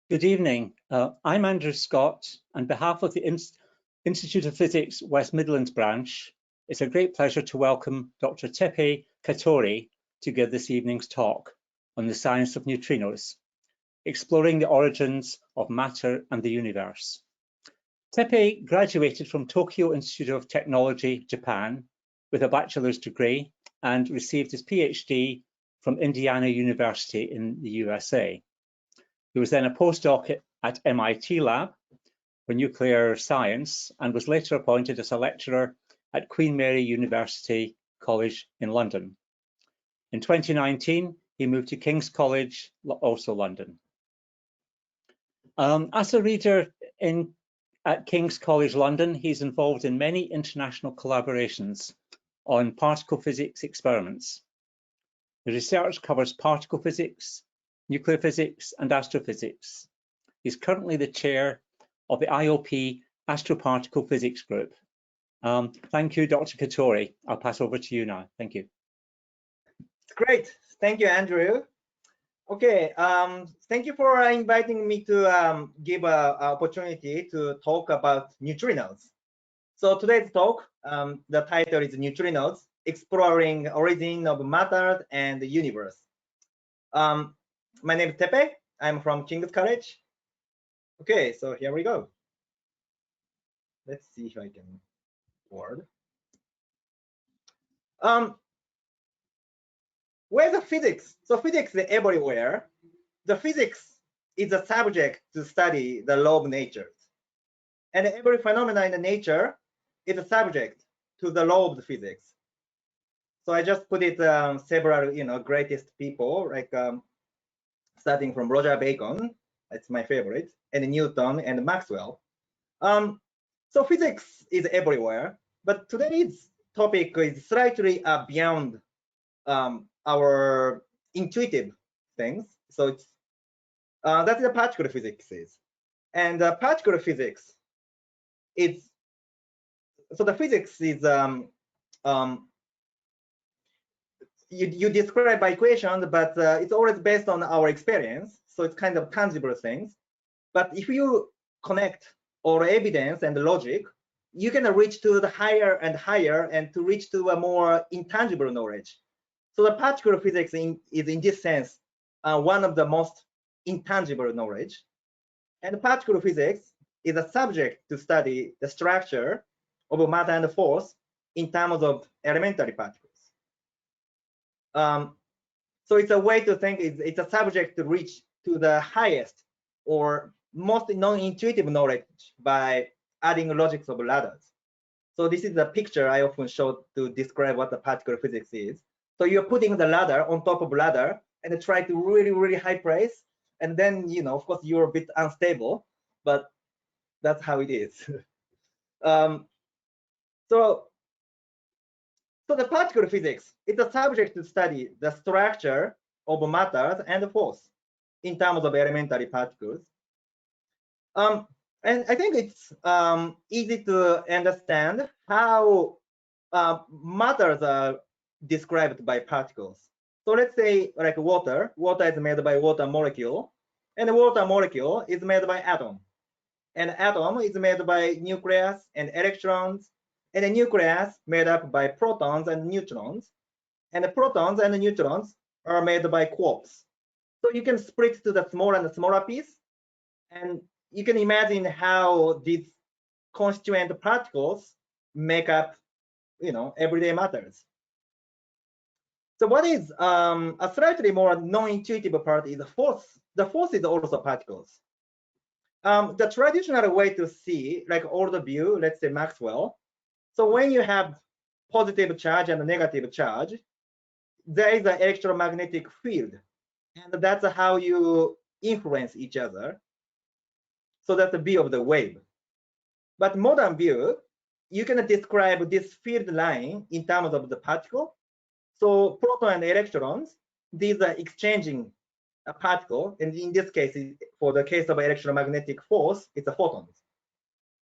Good evening. I'm Andrew Scott. On behalf of the Institute of Physics West Midlands branch, it's a great pleasure to welcome Dr. Teppei Katori to give this evening's talk on the science of neutrinos, exploring the origins of matter and the universe. Teppei graduated from Tokyo Institute of Technology, Japan, with a bachelor's degree and received his PhD from Indiana University in the USA. He was then a postdoc at MIT Lab for nuclear science and was later appointed as a lecturer at Queen Mary University College in London. In 2019, he moved to King's College, also London. As a reader at King's College London, he's involved in many international collaborations on particle physics experiments. The research covers particle physics, nuclear physics and astrophysics. He's currently the chair of the IOP Astroparticle Physics Group. Thank you, Dr. Katori. I'll pass over to you now. Thank you. Great. Thank you, Andrew. Okay, thank you for inviting me to give an opportunity to talk about neutrinos. So today's talk, the title is Neutrinos, Exploring Origin of Matter and the Universe. My name is Teppei. I'm from King's College. Okay, so here we go. Let's see if I can forward. Where's the physics? So physics is everywhere. The physics is a subject to study the law of nature. And every phenomenon in the nature is a subject to the law of the physics. So I just put it several, greatest people, like starting from Roger Bacon, that's my favorite, and Newton and Maxwell. So physics is everywhere, but today's topic is slightly beyond our intuitive things. So it's that's the particle physics is, and particle physics is so the physics is you describe by equation, but it's always based on our experience. So it's kind of tangible things. But if you connect all evidence and logic, you can reach to the higher and higher and to reach to a more intangible knowledge. So the particle physics is in this sense one of the most intangible knowledge. And particle physics is a subject to study the structure of matter and force in terms of elementary particles. So it's a way to think, it's a subject to reach to the highest or most non-intuitive knowledge by adding logics of ladders. So this is the picture I often show to describe what the particle physics is. So you're putting the ladder on top of ladder and try to really high place, and then of course you're a bit unstable, but that's how it is. So the particle physics is a subject to study the structure of matter and force in terms of elementary particles. And I think it's easy to understand how matters are described by particles. So let's say like water. Water is made by water molecule, and the water molecule is made by atom. And atom is made by nucleus and electrons, and the nucleus made up by protons and neutrons, and the protons and the neutrons are made by quarks. So you can split to the smaller and smaller piece, and you can imagine how these constituent particles make up, everyday matters. So what is a slightly more non-intuitive part is the force. The force is also particles. The traditional way to see, like all the view, let's say Maxwell. So when you have positive charge and negative charge, there is an electromagnetic field, and that's how you influence each other. So that's the view of the wave. But modern view, you can describe this field line in terms of the particle. So proton and electrons, these are exchanging a particle, and in this case, for the case of electromagnetic force, it's a photons.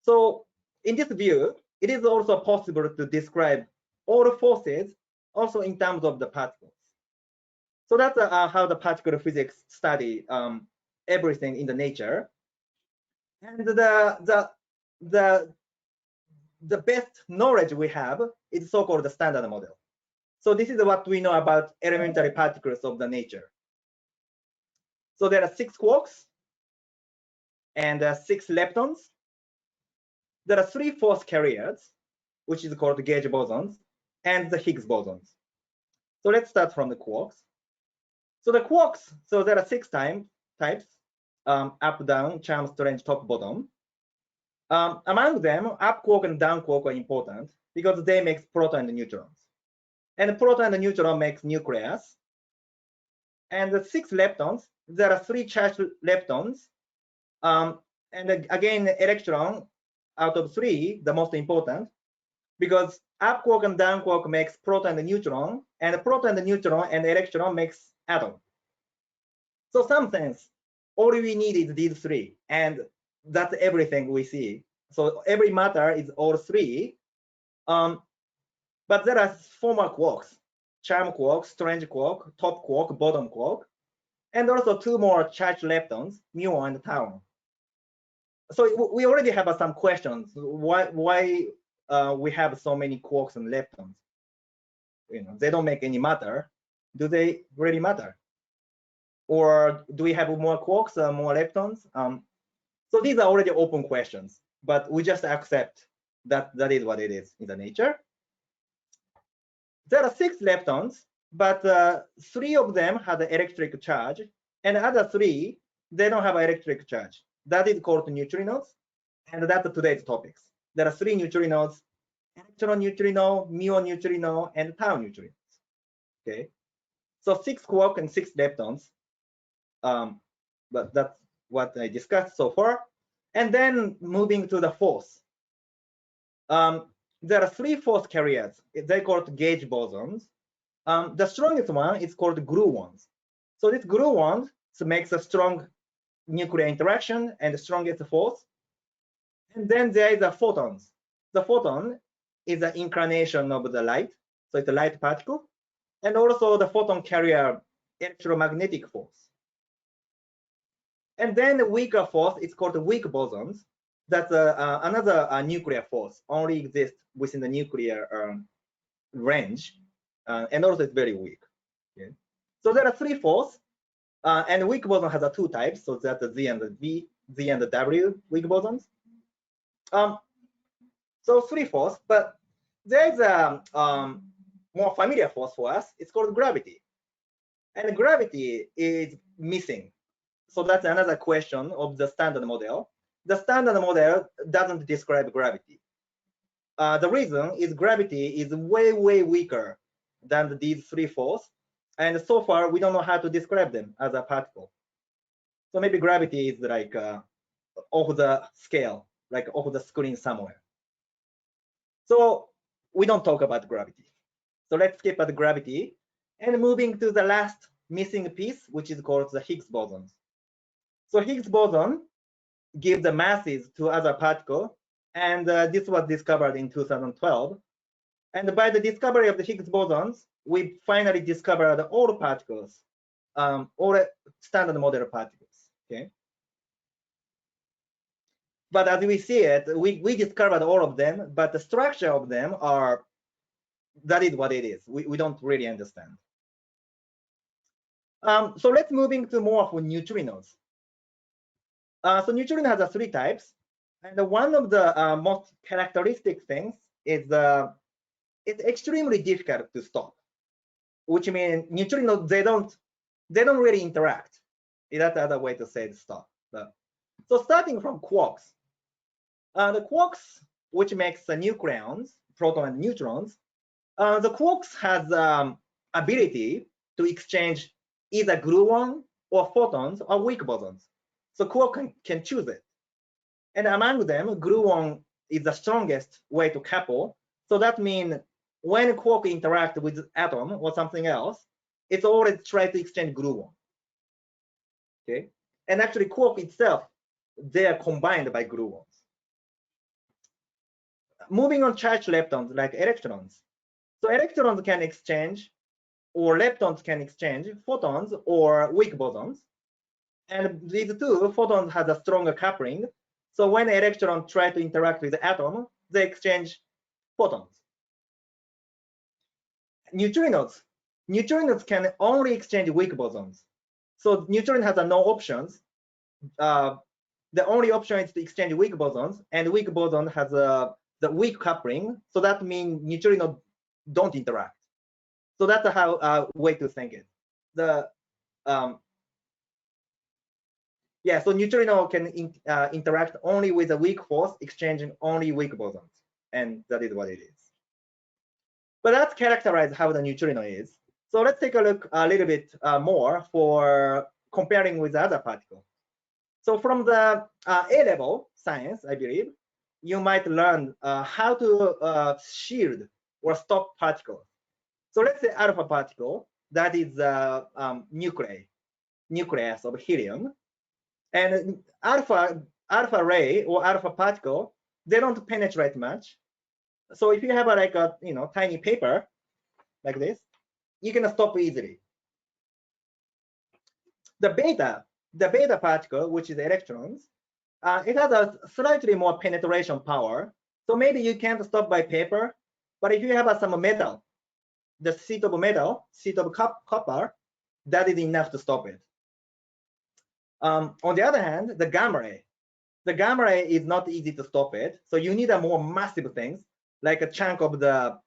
So in this view, it is also possible to describe all forces also in terms of the particles. So that's how the particle physics study everything in the nature. And the best knowledge we have is so-called the standard model. So this is what we know about elementary particles of the nature. So there are 6 quarks and 6 leptons. There are 3 force carriers, which is called gauge bosons, and the Higgs bosons. So let's start from the quarks. So the quarks, so there are 6 types, up, down, charm, strange, top, bottom. Among them, up quark and down quark are important because they make proton and neutrons. And proton and neutron makes nucleus. And the 6 leptons, there are 3 charged leptons. And again, electron out of 3, the most important, because up quark and down quark makes proton and neutron, and proton and neutron and electron makes atom. So some sense, all we need is these 3, and that's everything we see. So every matter is all 3. But there are formal quarks, charm quark, strange quark, top quark, bottom quark, and also 2 more charged leptons, muon and tau. So we already have some questions. Why we have so many quarks and leptons? They don't make any matter. Do they really matter? Or do we have more quarks or more leptons? So these are already open questions, but we just accept that that is what it is in the nature. There are 6 leptons, but 3 of them have the electric charge, and the other 3, they don't have electric charge. That is called neutrinos, and that's today's topics. There are 3 neutrinos: electron neutrino, muon neutrino, and tau neutrinos. Okay, so 6 quark and 6 leptons. But that's what I discussed so far. And then moving to the force. There are 3 force carriers. They're called gauge bosons. The strongest one is called gluons. So this gluon makes a strong nuclear interaction and the strongest force. And then there is the photons. The photon is the incarnation of the light. So it's a light particle. And also the photon carrier electromagnetic force. And then the weaker force is called weak bosons. That's another nuclear force, only exists within the nuclear range, and also it's very weak. Okay. So there are 3 forces, and weak boson has 2 types, so that's the Z and the V, Z and the W weak bosons. So 3 forces, but there is a more familiar force for us. It's called gravity, and gravity is missing. So that's another question of the standard model. The standard model doesn't describe gravity. The reason is gravity is way, way weaker than these 3 forces. And so far, we don't know how to describe them as a particle. So maybe gravity is like off the scale, like off the screen somewhere. So we don't talk about gravity. So let's skip at gravity and moving to the last missing piece, which is called the Higgs bosons. So Higgs boson gives the masses to other particles, and this was discovered in 2012. And by the discovery of the Higgs bosons, we finally discovered all particles, all standard model particles. Okay. But as we see it, we discovered all of them, but the structure of them are, that is what it is. We don't really understand. So let's move into more of neutrinos. So neutrino has 3 types, and one of the most characteristic things is it's extremely difficult to stop, which means neutrinos they don't really interact. That's the other way to say stop. So starting from quarks, the quarks, which makes the nucleons, proton and neutrons, the quarks has ability to exchange either gluon or photons or weak bosons. So quark can choose it. And among them, gluon is the strongest way to couple. So that means when quark interact with atom or something else, it's always try to exchange gluon. Okay. And actually quark itself, they are combined by gluons. Moving on charged leptons like electrons. So electrons can exchange, or leptons can exchange photons or weak bosons. And these two photons have a stronger coupling. So when electrons try to interact with the atom, they exchange photons. Neutrinos can only exchange weak bosons. So neutron has no options. The only option is to exchange weak bosons, and weak boson has the weak coupling. So that means neutrinos don't interact. So that's how way to think it. So neutrino can interact only with a weak force, exchanging only weak bosons, and that is what it is. But that's characterized how the neutrino is. So let's take a look a little bit more for comparing with other particles. So from the A-level science, I believe, you might learn how to shield or stop particles. So let's say alpha particle, that is the nucleus of helium. And alpha ray or alpha particle, they don't penetrate much. So if you have like a tiny paper like this, you can stop easily. The beta particle, which is electrons, it has a slightly more penetration power. So maybe you can't stop by paper, but if you have some metal, the sheet of copper, that is enough to stop it. On the other hand, the gamma ray is not easy to stop it. So you need a more massive things, like a chunk of the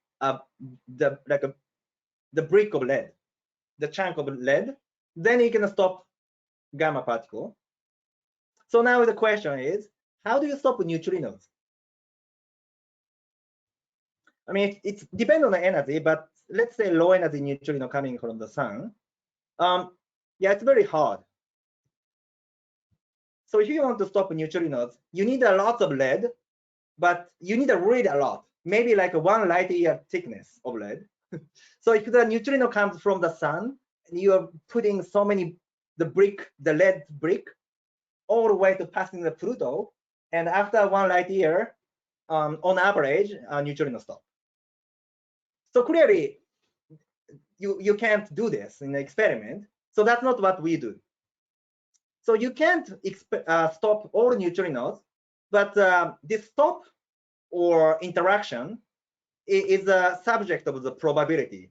brick of lead, the chunk of lead. Then you can stop gamma particle. So now the question is, how do you stop neutrinos? I mean, it depends on the energy, but let's say low energy neutrino coming from the sun. Yeah, it's very hard. So if you want to stop neutrinos, you need a lot of lead, but you need really a lot, maybe like 1 light year thickness of lead. So if the neutrino comes from the sun, and you are putting so many, the lead brick, all the way to passing the Pluto, and after 1 light year, on average, neutrino stop. So clearly, you can't do this in the experiment. So that's not what we do. So you can't stop all neutrinos, but this stop or interaction is a subject of the probability.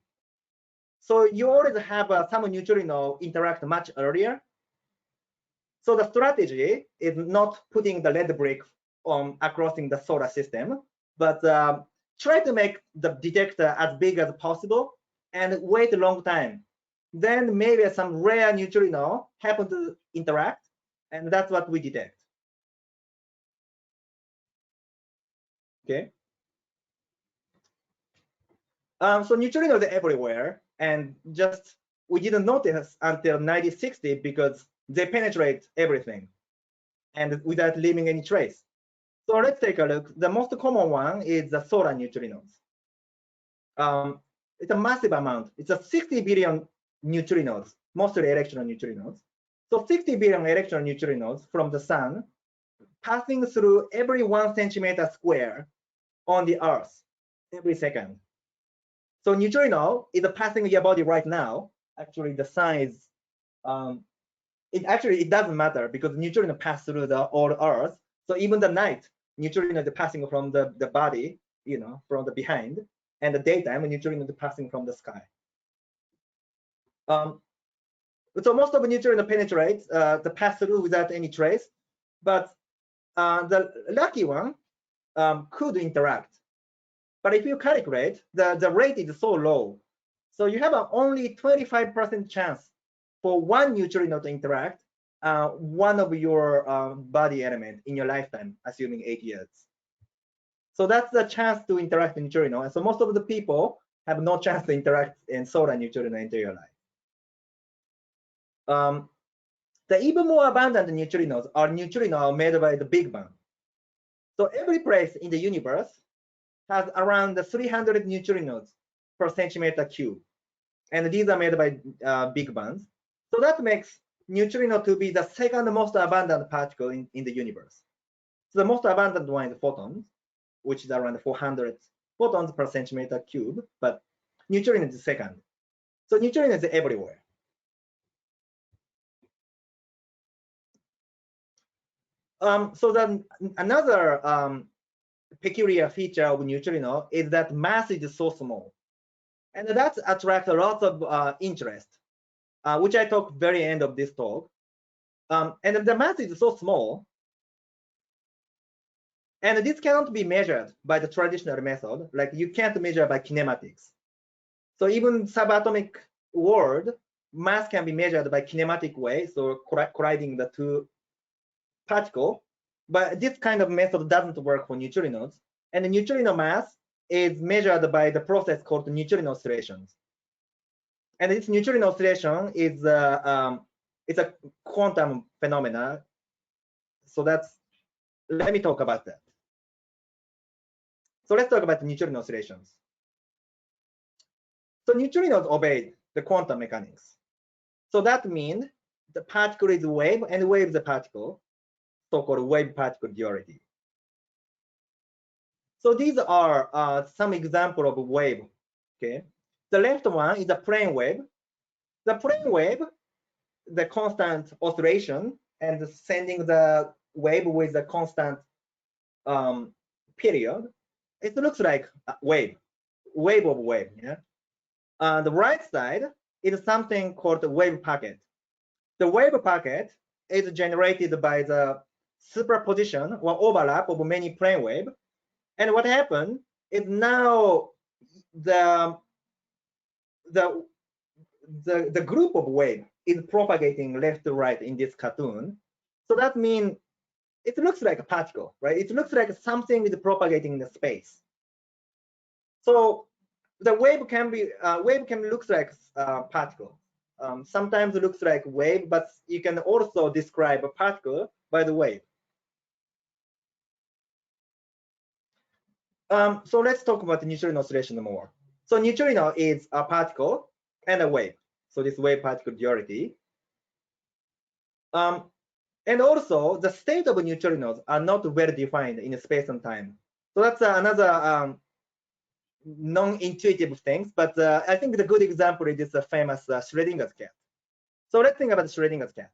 So you always have some neutrino interact much earlier. So the strategy is not putting the lead brick across in the solar system, but try to make the detector as big as possible and wait a long time. Then maybe some rare neutrino happen to interact, and that's what we detect. Okay. So neutrinos are everywhere, and just we didn't notice until 1960 because they penetrate everything and without leaving any trace. So let's take a look. The most common one is the solar neutrinos. It's a massive amount. It's a 60 billion neutrinos, mostly electron neutrinos. So 60 billion electron neutrinos from the sun passing through every 1 centimeter square on the Earth every second. So neutrino is passing your body right now. Actually, the sun is, it doesn't matter because neutrino pass through the whole Earth. So even the night, neutrino is passing from the body, from the behind, and the daytime, neutrino is passing from the sky. So most of the neutrino penetrates the pass through without any trace, but the lucky one could interact. But if you calculate, the rate is so low. So you have only 25% chance for 1 neutrino to interact one of your body element in your lifetime, assuming 8 years. So that's the chance to interact with neutrino. And so most of the people have no chance to interact in solar neutrino into your life. The even more abundant neutrinos are neutrinos made by the Big Bang. So every place in the universe has around 300 neutrinos per centimeter cube. And these are made by Big Bangs. So that makes neutrino to be the second most abundant particle in the universe. So the most abundant one is photons, which is around 400 photons per centimeter cube, but neutrino is the second. So neutrino is everywhere. So then another peculiar feature of neutrino is that mass is so small, and that attracts a lot of interest, which I talk very end of this talk. And the mass is so small, and this cannot be measured by the traditional method. Like you can't measure by kinematics. So even subatomic world, mass can be measured by kinematic way, so colliding the two particles. But this kind of method doesn't work for neutrinos. And the neutrino mass is measured by the process called neutrino oscillations. And this neutrino oscillation is it's a quantum phenomena. So let me talk about that. So let's talk about the neutrino oscillations. So neutrinos obey the quantum mechanics. So that means the particle is wave and wave is a particle, so-called wave-particle duality. So these are some example of wave. Okay, the left one is a plane wave. The plane wave, the constant oscillation and sending the wave with a constant period. It looks like a wave of wave. Yeah. The right side is something called wave packet. The wave packet is generated by the superposition or overlap of many plane wave. And what happened is now the group of wave is propagating left to right in this cartoon. So that means it looks like a particle, right? It looks like something is propagating in the space. So the wave can look like a particle. Sometimes it looks like wave, but you can also describe a particle by the wave. So let's talk about the neutrino oscillation more. So neutrino is a particle and a wave. So this wave-particle duality. And also the state of neutrinos are not well defined in space and time. So that's another non-intuitive things, but I think the good example is this famous Schrodinger's cat. So let's think about Schrodinger's cat.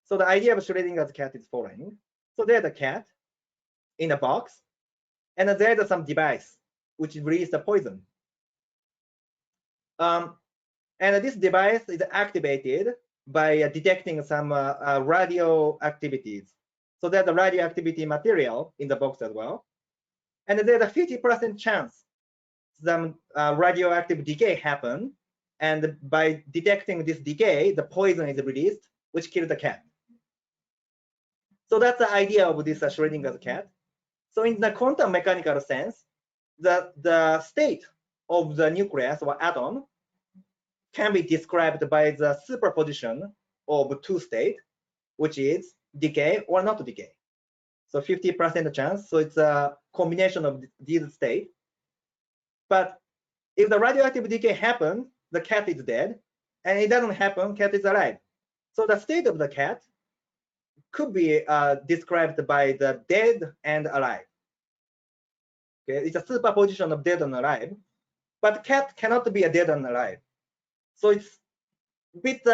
So the idea of Schrodinger's cat is following. So there's a cat in a box, and there's some device which releases the poison. And this device is activated by detecting some radio activities. So there's a radioactivity material in the box as well. And there's a 50% chance some radioactive decay happen. And by detecting this decay, the poison is released, which kills the cat. So that's the idea of this Schrodinger's cat. So in the quantum mechanical sense, the state of the nucleus or atom can be described by the superposition of two states, which is decay or not decay. So 50% chance. So it's a combination of these states. But if the radioactive decay happens, the cat is dead, and it doesn't happen, cat is alive. So the state of the cat could be described by the dead and alive. Okay, it's a superposition of dead and alive, but cat cannot be a dead and alive. So it's a bit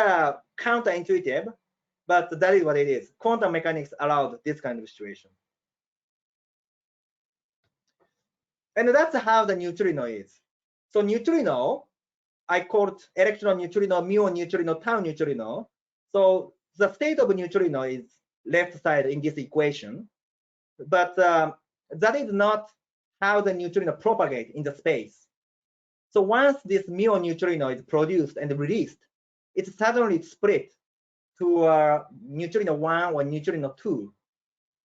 counterintuitive, but that is what it is. Quantum mechanics allowed this kind of situation. And that's how the neutrino is. So neutrino, I called electron neutrino, muon neutrino, tau neutrino. So the state of neutrino is left side in this equation, but that is not how the neutrino propagate in the space. So once this muon neutrino is produced and released, it's suddenly split to neutrino 1 or neutrino 2.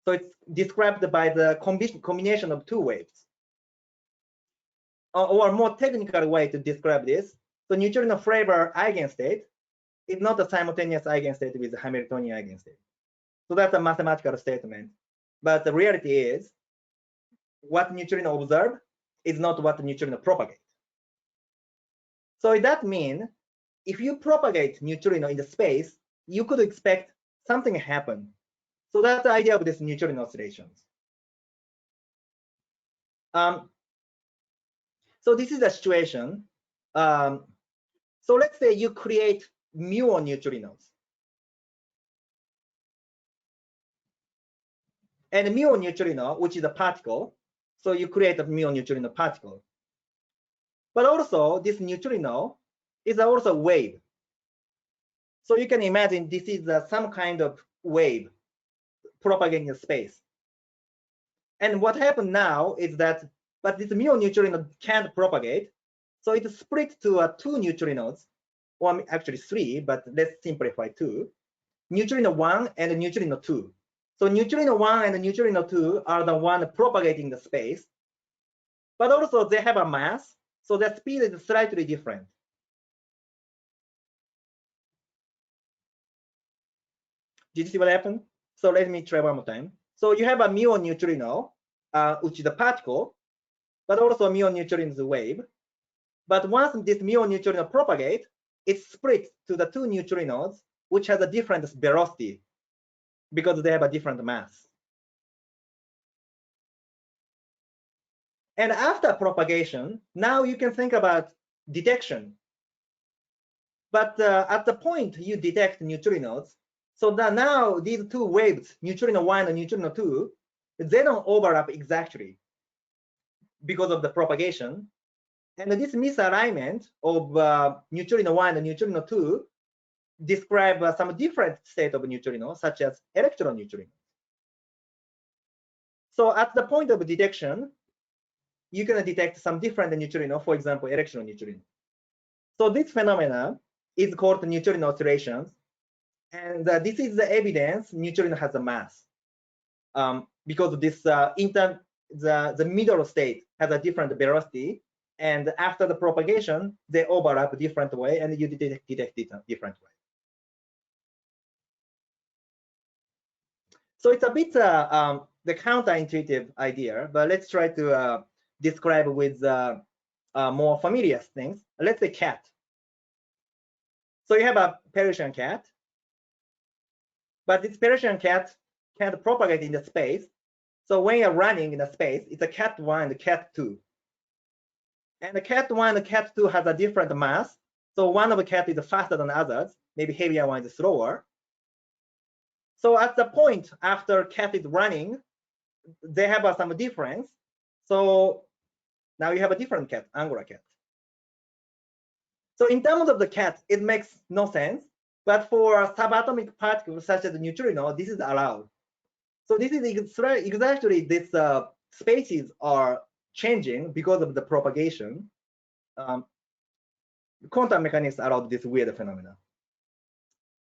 So it's described by the combination of two waves. Or a more technical way to describe this, so neutrino flavor eigenstate is not a simultaneous eigenstate with the Hamiltonian eigenstate. So that's a mathematical statement. But the reality is, what neutrino observe is not what neutrino propagate. So that means if you propagate neutrino in the space, you could expect something happen. So that's the idea of this neutrino oscillations. So this is the situation. So let's say you create muon neutrinos. and mu neutrino, which is a particle. So you create a mu neutrino particle. But also this neutrino is also a wave. So you can imagine this is some kind of wave propagating in space. And what happened now is that, but this mu neutrino can't propagate. So it split to two neutrinos, or actually three, but let's simplify two. Neutrino 1 and neutrino 2. So neutrino 1 and neutrino 2 are the one propagating the space, but also they have a mass, so their speed is slightly different. Did you see what happened? So let me try one more time. So you have a muon neutrino, which is a particle, but also a muon neutrino is a wave. But once this muon neutrino propagates, it splits to the two neutrinos, which has a different velocity because they have a different mass. And after propagation, now you can think about detection. But at the point you detect neutrinos, so that now these two waves, neutrino 1 and neutrino 2, they don't overlap exactly because of the propagation. And this misalignment of neutrino 1 and neutrino 2 describe some different state of neutrinos, such as electron neutrinos. So at the point of detection, you can detect some different neutrino, for example, electron neutrino. So this phenomena is called neutrino oscillations. And this is the evidence neutrino has a mass. Because this the middle state has a different velocity, and after the propagation, they overlap a different way, and you detect it a different way. So it's a bit the counterintuitive idea, but let's try to describe with more familiar things. Let's say cat. So you have a Persian cat, but this Persian cat can't propagate in the space. So when you're running in the space, it's a cat 1 and cat 2. And the cat 1 and cat 2 has a different mass. So one of the cat is faster than others, maybe heavier one is slower. So at the point after cat is running, they have some difference. So now you have a different cat, angular cat. So in terms of the cat, it makes no sense. But for subatomic particles such as the neutrino, this is allowed. So this is exactly this spaces are changing because of the propagation. Quantum mechanics allowed this weird phenomena.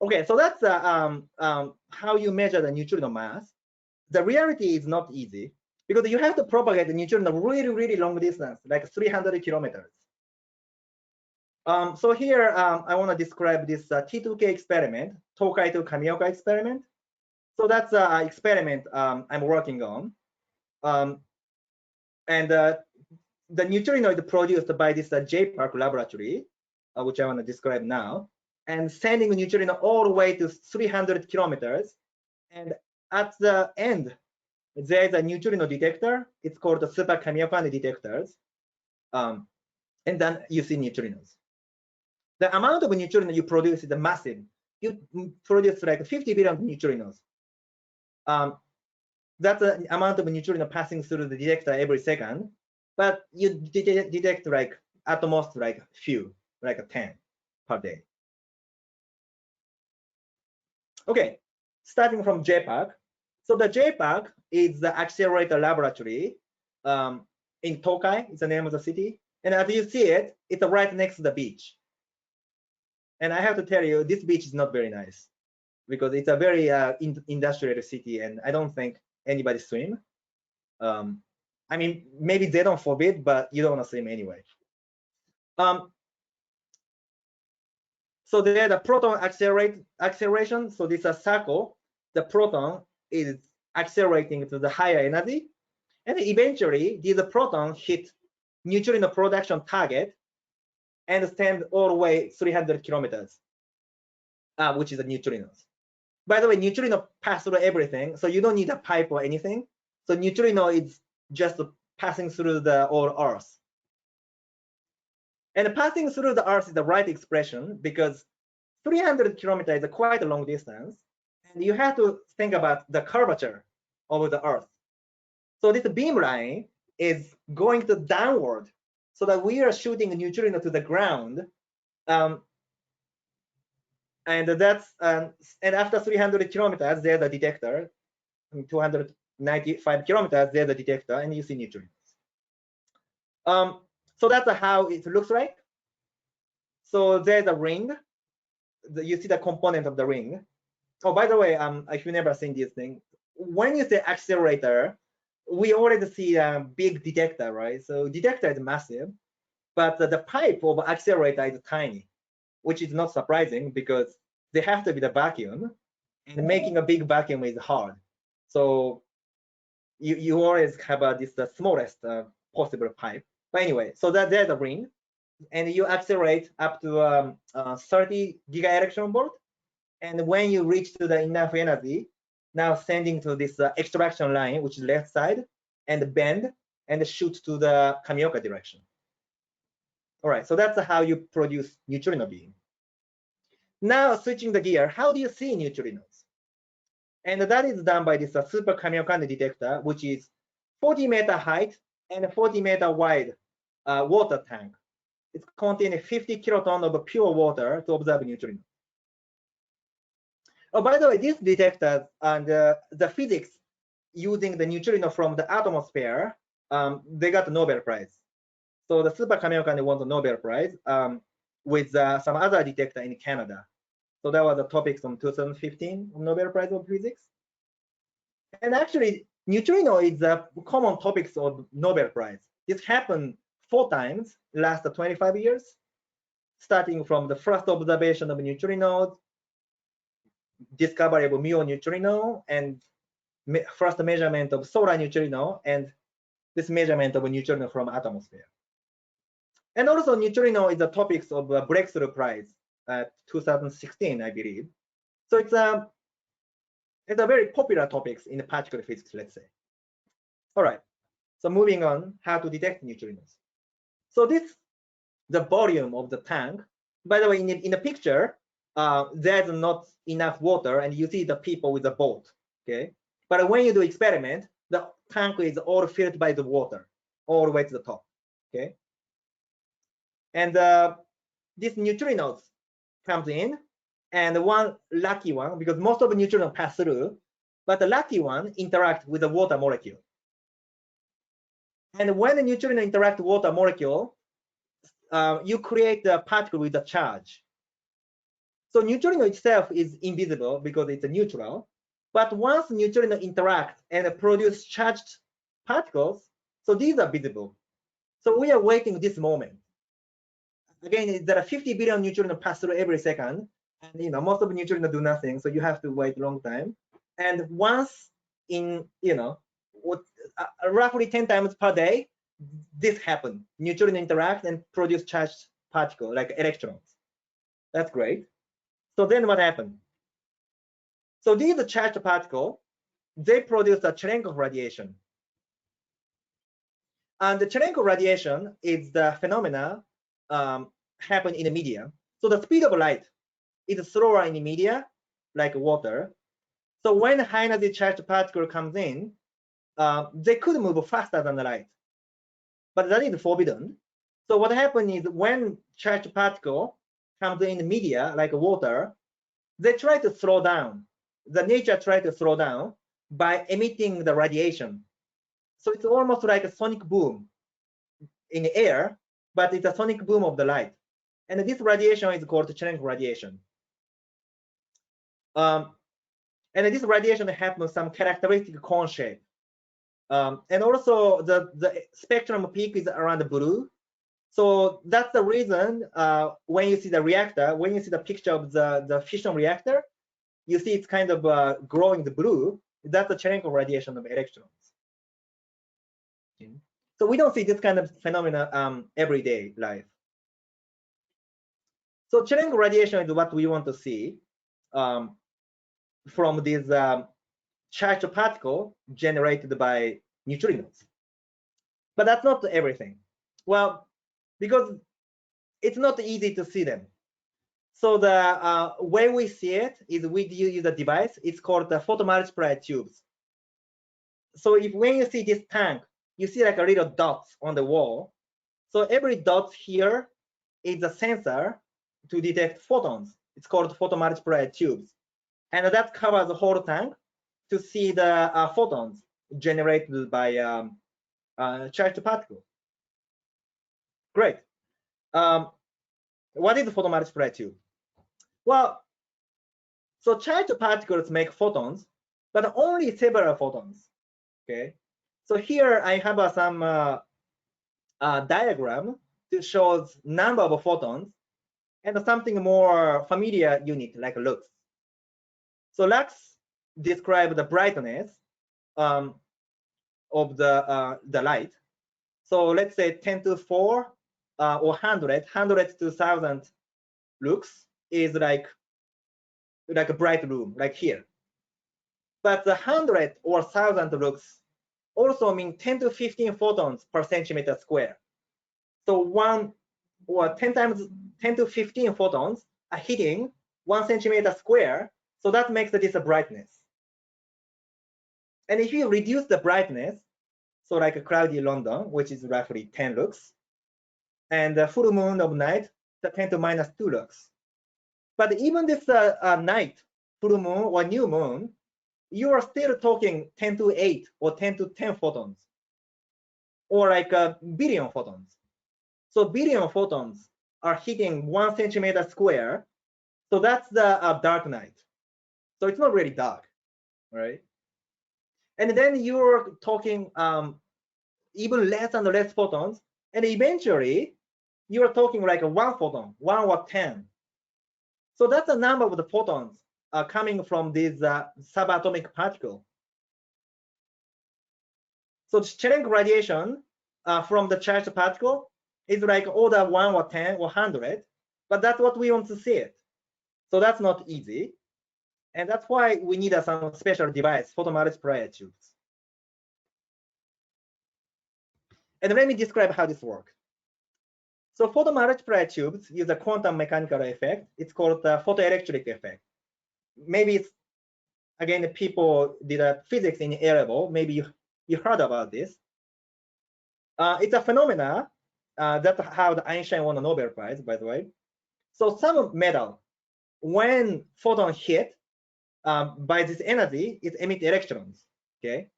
Okay, so that's how you measure the neutrino mass. The reality is not easy because you have to propagate the neutrino really, really long distance, like 300 kilometers. So here I want to describe this T2K experiment, Tokai to Kamioka experiment. So that's an experiment I'm working on. And the neutrino is produced by this JPARC laboratory, which I want to describe now, and sending neutrino all the way to 300 kilometers. And at the end, there's a neutrino detector. It's called the super Kamiokande detectors. And then you see neutrinos. The amount of neutrino you produce is massive. You produce like 50 billion neutrinos. That's the amount of neutrino passing through the detector every second, but you detect like at most like few, like 10 per day. Okay, starting from JPARC. So the JPARC is the accelerator laboratory in Tokai, it's the name of the city. And as you see it, it's right next to the beach. And I have to tell you, this beach is not very nice because it's a very industrial city, and I don't think anybody swim. I mean, maybe they don't forbid, but you don't want to swim anyway. So there's the proton acceleration. So this is a circle. The proton is accelerating to the higher energy, and eventually these protons hit neutrino production target and stand all the way 300 kilometers, which is the neutrinos. By the way, neutrino pass through everything, so you don't need a pipe or anything. So neutrino is just passing through the whole Earth. And passing through the Earth is the right expression because 300 kilometers is quite a long distance, and you have to think about the curvature of the Earth. So this beam line is going to downward, so that we are shooting a neutrino to the ground, and that's and after 300 kilometers, there's a detector. 295 kilometers, there's a detector, and you see neutrinos. So that's how it looks like. So there's a ring. You see the component of the ring. Oh, by the way, if you've never seen this thing, when you say accelerator, we already see a big detector, right? So detector is massive, but the pipe of accelerator is tiny, which is not surprising because they have to be the vacuum, and making a big vacuum is hard. So you always have this the smallest possible pipe. But anyway, so there's a ring, and you accelerate up to 30 giga-electron volt. And when you reach to the enough energy, now sending to this extraction line, which is left side, and bend and shoot to the Kamioka direction. All right, so that's how you produce neutrino beam. Now switching the gear, how do you see neutrinos? And that is done by this super Kamioka detector, which is 40-meter height and 40-meter wide water tank. It contains 50 kiloton of pure water to observe neutrinos. Oh, by the way, these detectors and the physics using the neutrino from the atmosphere, they got the Nobel Prize. So the super Kamioka won the Nobel Prize with some other detector in Canada. So that was the topic from 2015 Nobel Prize of Physics. And actually, neutrino is the common topics of Nobel Prize. This happened 4 times last 25 years, starting from the first observation of neutrinos, discovery of muon neutrino, and first measurement of solar neutrino, and this measurement of neutrino from atmosphere. And also neutrino is the topics of a breakthrough prize at 2016, I believe. So it's a very popular topics in particle physics, let's say. All right, so moving on, how to detect neutrinos. So this, the volume of the tank. By the way, in the picture, there's not enough water, and you see the people with the boat, okay? But when you do experiment, the tank is all filled by the water, all the way to the top, okay? And these neutrinos comes in, and one lucky one, because most of the neutrinos pass through, but the lucky one interact with the water molecule. And when the neutrino interact with water molecule, you create a particle with a charge. So neutrino itself is invisible because it's a neutral. But once neutrino interact and produce charged particles, so these are visible. So we are waiting this moment. Again, there are 50 billion neutrinos pass through every second, and most of the neutrinos do nothing, so you have to wait a long time. And once in roughly 10 times per day, this happens. Neutrino interact and produce charged particle like electrons. That's great. So then what happened? So these charged particle, they produce a Cherenkov radiation. And the Cherenkov radiation is the phenomena happen in the media. So the speed of light is slower in the media, like water. So when high energy charged particle comes in, they could move faster than the light, but that is forbidden. So what happens is when charged particle comes in the media, like water, they try to slow down. The nature tries to slow down by emitting the radiation. So it's almost like a sonic boom in the air, but it's a sonic boom of the light. And this radiation is called Cherenkov radiation. And this radiation has some characteristic cone shape. And also the spectrum peak is around the blue. So that's the reason when you see the reactor, when you see the picture of the fission reactor, you see it's kind of glowing the blue. That's the Cherenkov radiation of electrons. So we don't see this kind of phenomena everyday life. So Cherenkov radiation is what we want to see from these charged particle generated by neutrinos. But that's not everything. Well, because it's not easy to see them. So the way we see it is we use a device. It's called the photomultiplier tubes. so if when you see this tank, you see like a little dots on the wall. So every dot here is a sensor to detect photons. It's called photomultiplier tubes. And that covers the whole tank to see the photons generated by charged particle. Great. What is a photomultiplier tube? Well, so charged particles make photons, but only several photons. Okay. So here I have some diagram that shows number of photons and something more familiar unit like lux. So lux describes the brightness of the light. So let's say 10 to 4 or 100 to 1,000 lux is like a bright room, like here. But the 100 or 1,000 lux also mean 10 to 15 photons per centimeter square. So 1 or 10 to 15 photons are hitting 1 centimeter square. So that makes this a brightness. And if you reduce the brightness, so like a cloudy London, which is roughly 10 lux, and the full moon of night, the 10 to minus 2 lux. But even this night, full moon or new moon, you are still talking 10 to 8 or 10 to 10 photons, or like a billion photons. So billion photons are hitting 1 centimeter square. So that's the dark night. So it's not really dark, right? And then you're talking even less and less photons, and eventually you're talking like a 1 photon, 1 or 10. So that's the number of the photons coming from this subatomic particle. So the Cherenkov radiation from the charged particle is like order 1 or 10 or 100, but that's what we want to see it. So that's not easy. And that's why we need some special device, photomultiplier tubes. And let me describe how this works. So photomultiplier tubes use a quantum mechanical effect. It's called the photoelectric effect. Maybe it's, again, people did physics in A level. Maybe you heard about this. It's a phenomena that's how the Einstein won a Nobel Prize, by the way. So some metal, when photon hit by this energy, it emits electrons. Okay.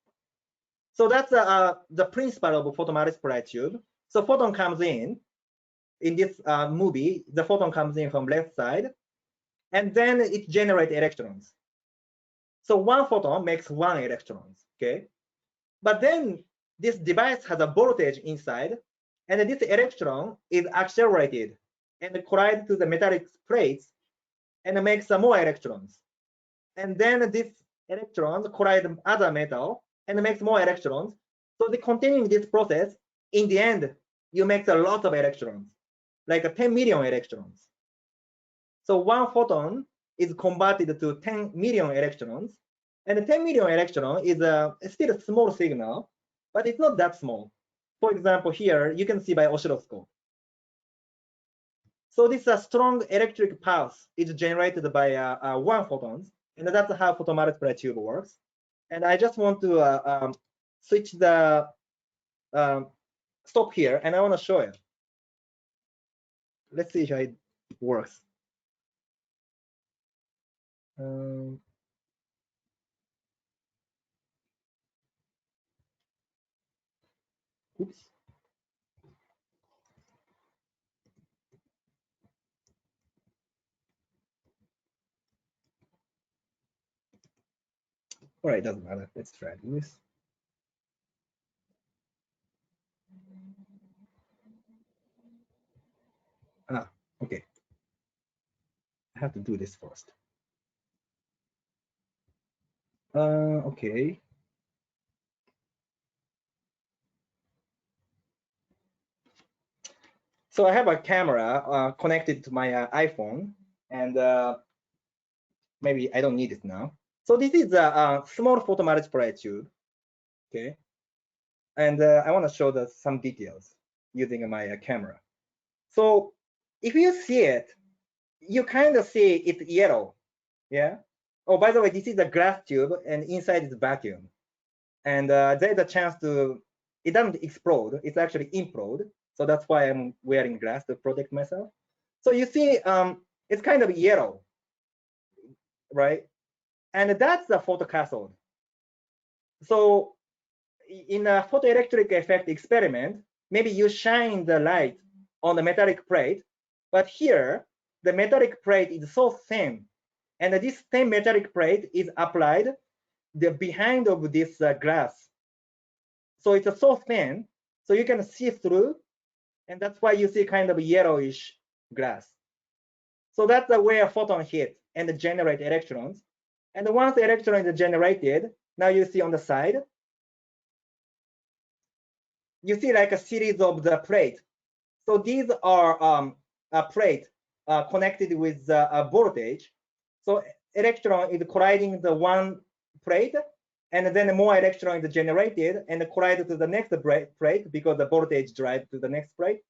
So that's the principle of a photomultiplier tube. So photon comes in this movie, the photon comes in from left side, and then it generates electrons. So 1 photon makes 1 electrons, okay? But then this device has a voltage inside, and this electron is accelerated and collides to the metallic plates and makes more electrons. And then this electrons collide other metal and makes more electrons. So the continuing this process, in the end, you make a lot of electrons, like 10 million electrons. So 1 photon is converted to 10 million electrons, and 10 million electron is still a small signal, but it's not that small. For example, here you can see by oscilloscope. So this strong electric pulse is generated by 1 photons, and that's how photomultiplier tube works. And I just want to switch the stop here, and I want to show you. Let's see how it works. Oops. All right, doesn't matter. Let's try this. Okay. I have to do this first. Okay. So I have a camera connected to my iPhone, and maybe I don't need it now. So this is a small photomultiplier tube, okay? And I want to show some details using my camera. So if you see it, you kind of see it's yellow, yeah? Oh, by the way, this is a glass tube, and inside is vacuum. And there's a chance it doesn't explode, it's actually implode. So that's why I'm wearing glass to protect myself. So you see, it's kind of yellow, right? And that's the photocathode. So in a photoelectric effect experiment, maybe you shine the light on the metallic plate, but here the metallic plate is so thin, and this thin metallic plate is applied behind of this glass. So it's so thin, so you can see through, and that's why you see kind of yellowish glass. So that's where photon hit and generate electrons. And once the electron is generated, now you see on the side, you see like a series of the plate. So these are a plate connected with a voltage. So electron is colliding the one plate, and then more electron is generated and collide to the next plate because the voltage drives to the next plate,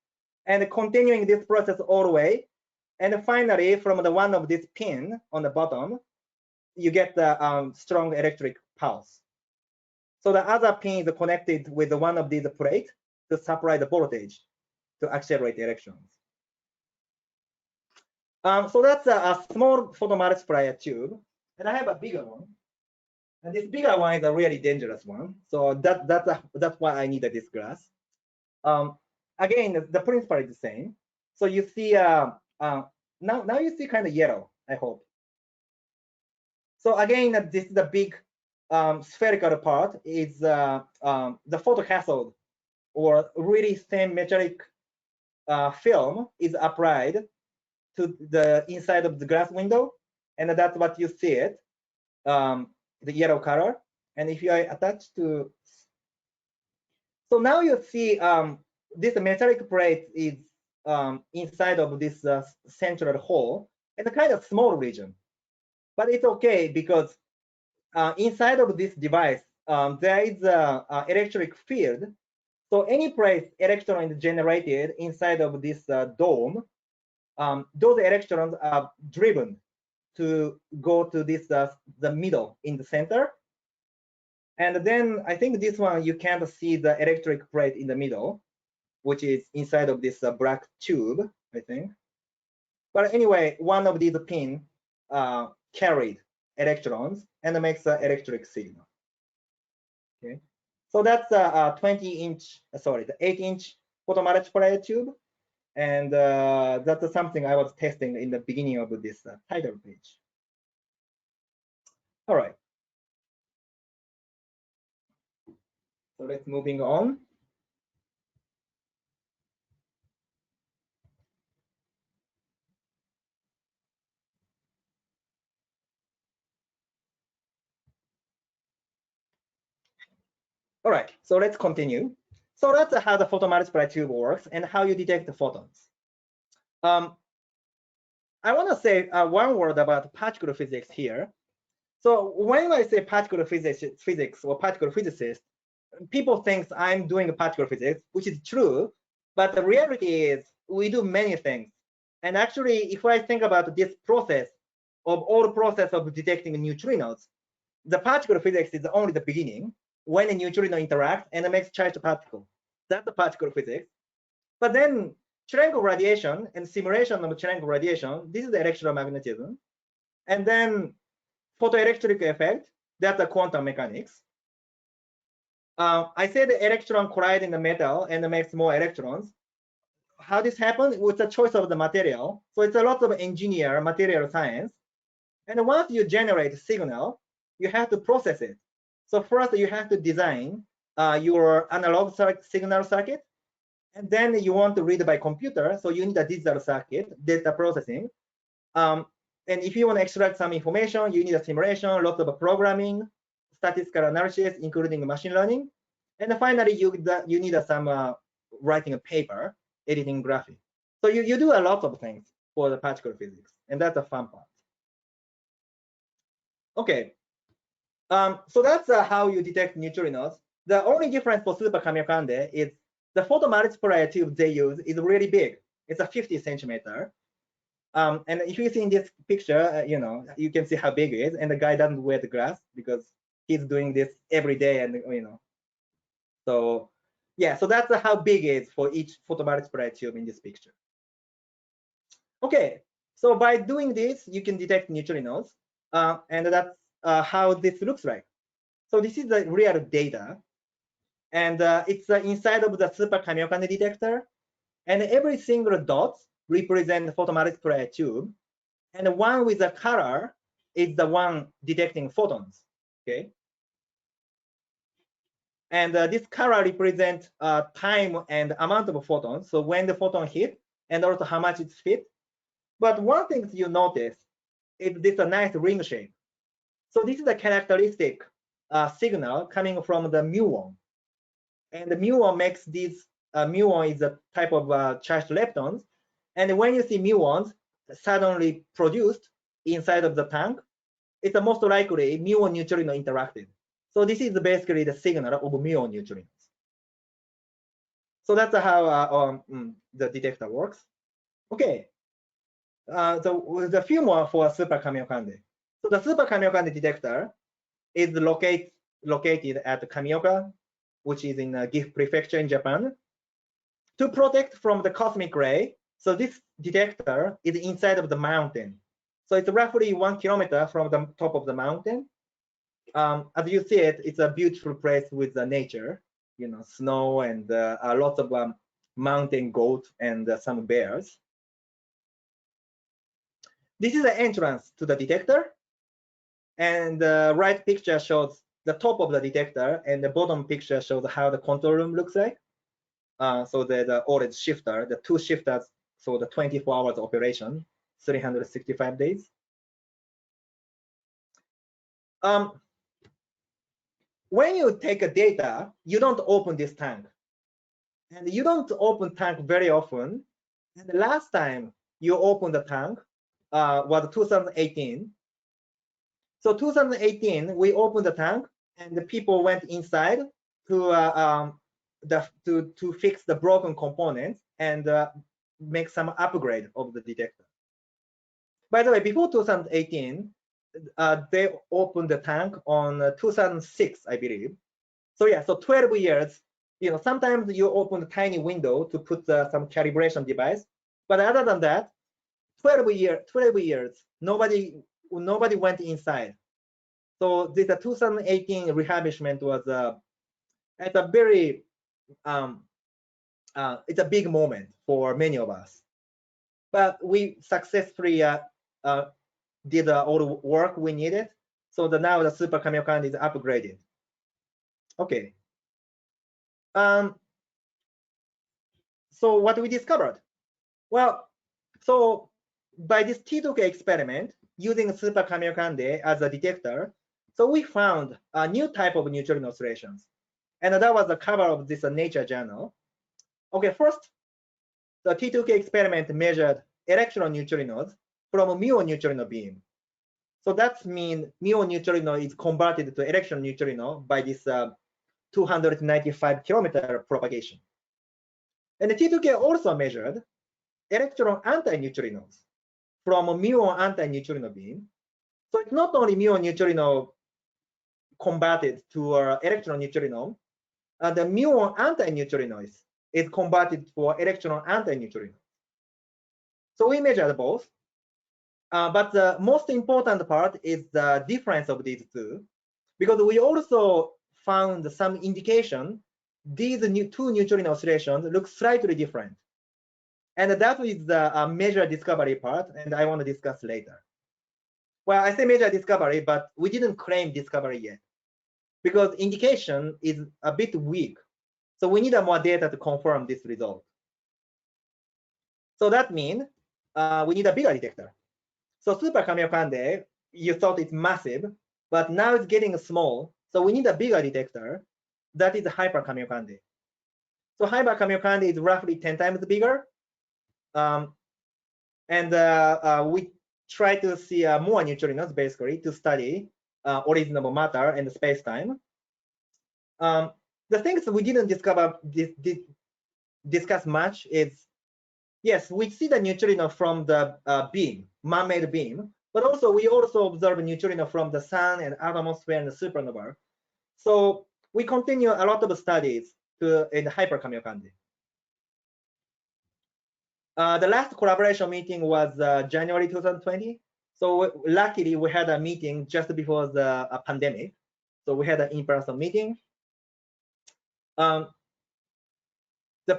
and continuing this process all the way. And finally, from the one of this pin on the bottom, you get the strong electric pulse. So the other pin is connected with one of these plates to supply the voltage to accelerate electrons. So that's a small photomultiplier tube, and I have a bigger one. And this bigger one is a really dangerous one. So that's why I needed this glass. Again, the principle is the same. So you see, now you see kind of yellow, I hope. So again, this is the big spherical part is the photocathode, or really thin metallic film is applied to the inside of the glass window, and that's what you see it, the yellow color. And if you attach to, so now you see this metallic plate is inside of this central hole, and a kind of small region, but it's okay because inside of this device there is a electric field. So any place electron is generated inside of this dome, those electrons are driven to go to this the middle in the center. And then I think this one you can't see the electric plate in the middle, which is inside of this black tube, I think. But anyway, one of these pins carried electrons and makes an electric signal. Okay, so that's a 20-inch, sorry, the 8-inch photomultiplier tube. And that's something I was testing in the beginning of this title page. All right. So let's moving on. All right, so let's continue. So that's how the photomultiplier tube works and how you detect the photons. I want to say one word about particle physics here. So when I say particle physics or particle physicist, people think I'm doing particle physics, which is true, but the reality is we do many things. And actually, if I think about this process of all process of detecting neutrinos, the particle physics is only the beginning when a neutrino interacts and makes charged particle. That's the particle physics. But then triangle radiation and simulation of triangle radiation, this is the electromagnetism. And then photoelectric effect, that's the quantum mechanics. I said the electron collide in the metal and makes more electrons. How this happens with the choice of the material. So it's a lot of engineer material science. And once you generate a signal, you have to process it. So first you have to design your analog signal circuit, and then you want to read by computer. So you need a digital circuit, data processing. And if you want to extract some information, you need a simulation, lots of programming, statistical analysis, including machine learning. And finally, you need some writing a paper, editing graphics. So you do a lot of things for the particle physics, and that's a fun part. Okay, so that's how you detect neutrinos. The only difference for Super Kamiokande is the photomultiplier tube they use is really big. It's a 50 centimeter. And if you see in this picture, you know, you can see how big it is, and the guy doesn't wear the glass because he's doing this every day, and so yeah, so that's how big it is for each photomultiplier tube in this picture. Okay, so by doing this, you can detect neutrinos, and that's how this looks like. So this is the real data, and it's inside of the super Kamiokande detector, and every single dot represents the photomultiplier tube, and the one with the color is the one detecting photons. Okay, and this color represents time and amount of photons. So when the photon hit, and also how much it's fit. But one thing you notice is this a nice ring shape. So this is a characteristic signal coming from the muon. And the muon makes this, muon is a type of charged leptons. And when you see muons suddenly produced inside of the tank, it's most likely muon neutrino interacted. So this is basically the signal of muon neutrinos. So that's how the detector works. Okay. So the few more for super Kamiokande. So the super Kamiokande detector is located at Kamioka, which is in Gifu Prefecture in Japan. To protect from the cosmic ray, so this detector is inside of the mountain. So it's roughly 1 kilometer from the top of the mountain. As you see it, it's a beautiful place with the nature, snow and lots of mountain goats and some bears. This is the entrance to the detector, and the right picture shows the top of the detector, and the bottom picture shows how the control room looks like. So the orange shifter, the 2 shifters, so the 24 hours operation, 365 days. When you take a data, you don't open this tank, and you don't open tank very often. And the last time you opened the tank was 2018. So 2018, we opened the tank, and the people went inside to fix the broken components and make some upgrade of the detector. By the way, before 2018, they opened the tank on 2006, I believe. So yeah, so 12 years. Sometimes you open a tiny window to put some calibration device, but other than that, 12 years, nobody went inside. So this 2018 refurbishment was it's a very it's a big moment for many of us. But we successfully did all the work we needed. So now the super Kamiokande is upgraded. Okay. So what we discovered? Well, so by this T2K experiment, using super Kamiokande as a detector, so we found a new type of neutrino oscillations. And that was the cover of this Nature journal. Okay, first, the T2K experiment measured electron neutrinos from a muon neutrino beam. So that means muon neutrino is converted to electron neutrino by this 295 kilometer propagation. And the T2K also measured electron antineutrinos from a muon antineutrino beam. So it's not only muon neutrino converted to electron neutrino, the muon antineutrinos is converted for electron antineutrino. So we measured both. But the most important part is the difference of these two, because we also found some indication these two neutrino oscillations look slightly different. And that is the major discovery part, and I want to discuss later. Well, I say major discovery, but we didn't claim discovery yet, because indication is a bit weak. So we need more data to confirm this result. So that means we need a bigger detector. So super Kamiokande, you thought it's massive, but now it's getting small. So we need a bigger detector. That is hyper Kamiokande. So hyper Kamiokande is roughly 10 times bigger. We try to see more neutrinos, basically, to study origin of matter and space-time. The things we didn't discuss much is, yes, we see the neutrino from the beam, man-made beam, But also, we also observe neutrino from the sun and atmosphere and the supernova. So we continue a lot of studies in the hyperkamiokande. The last collaboration meeting was January 2020. So luckily, we had a meeting just before the pandemic. So we had an in-person meeting. The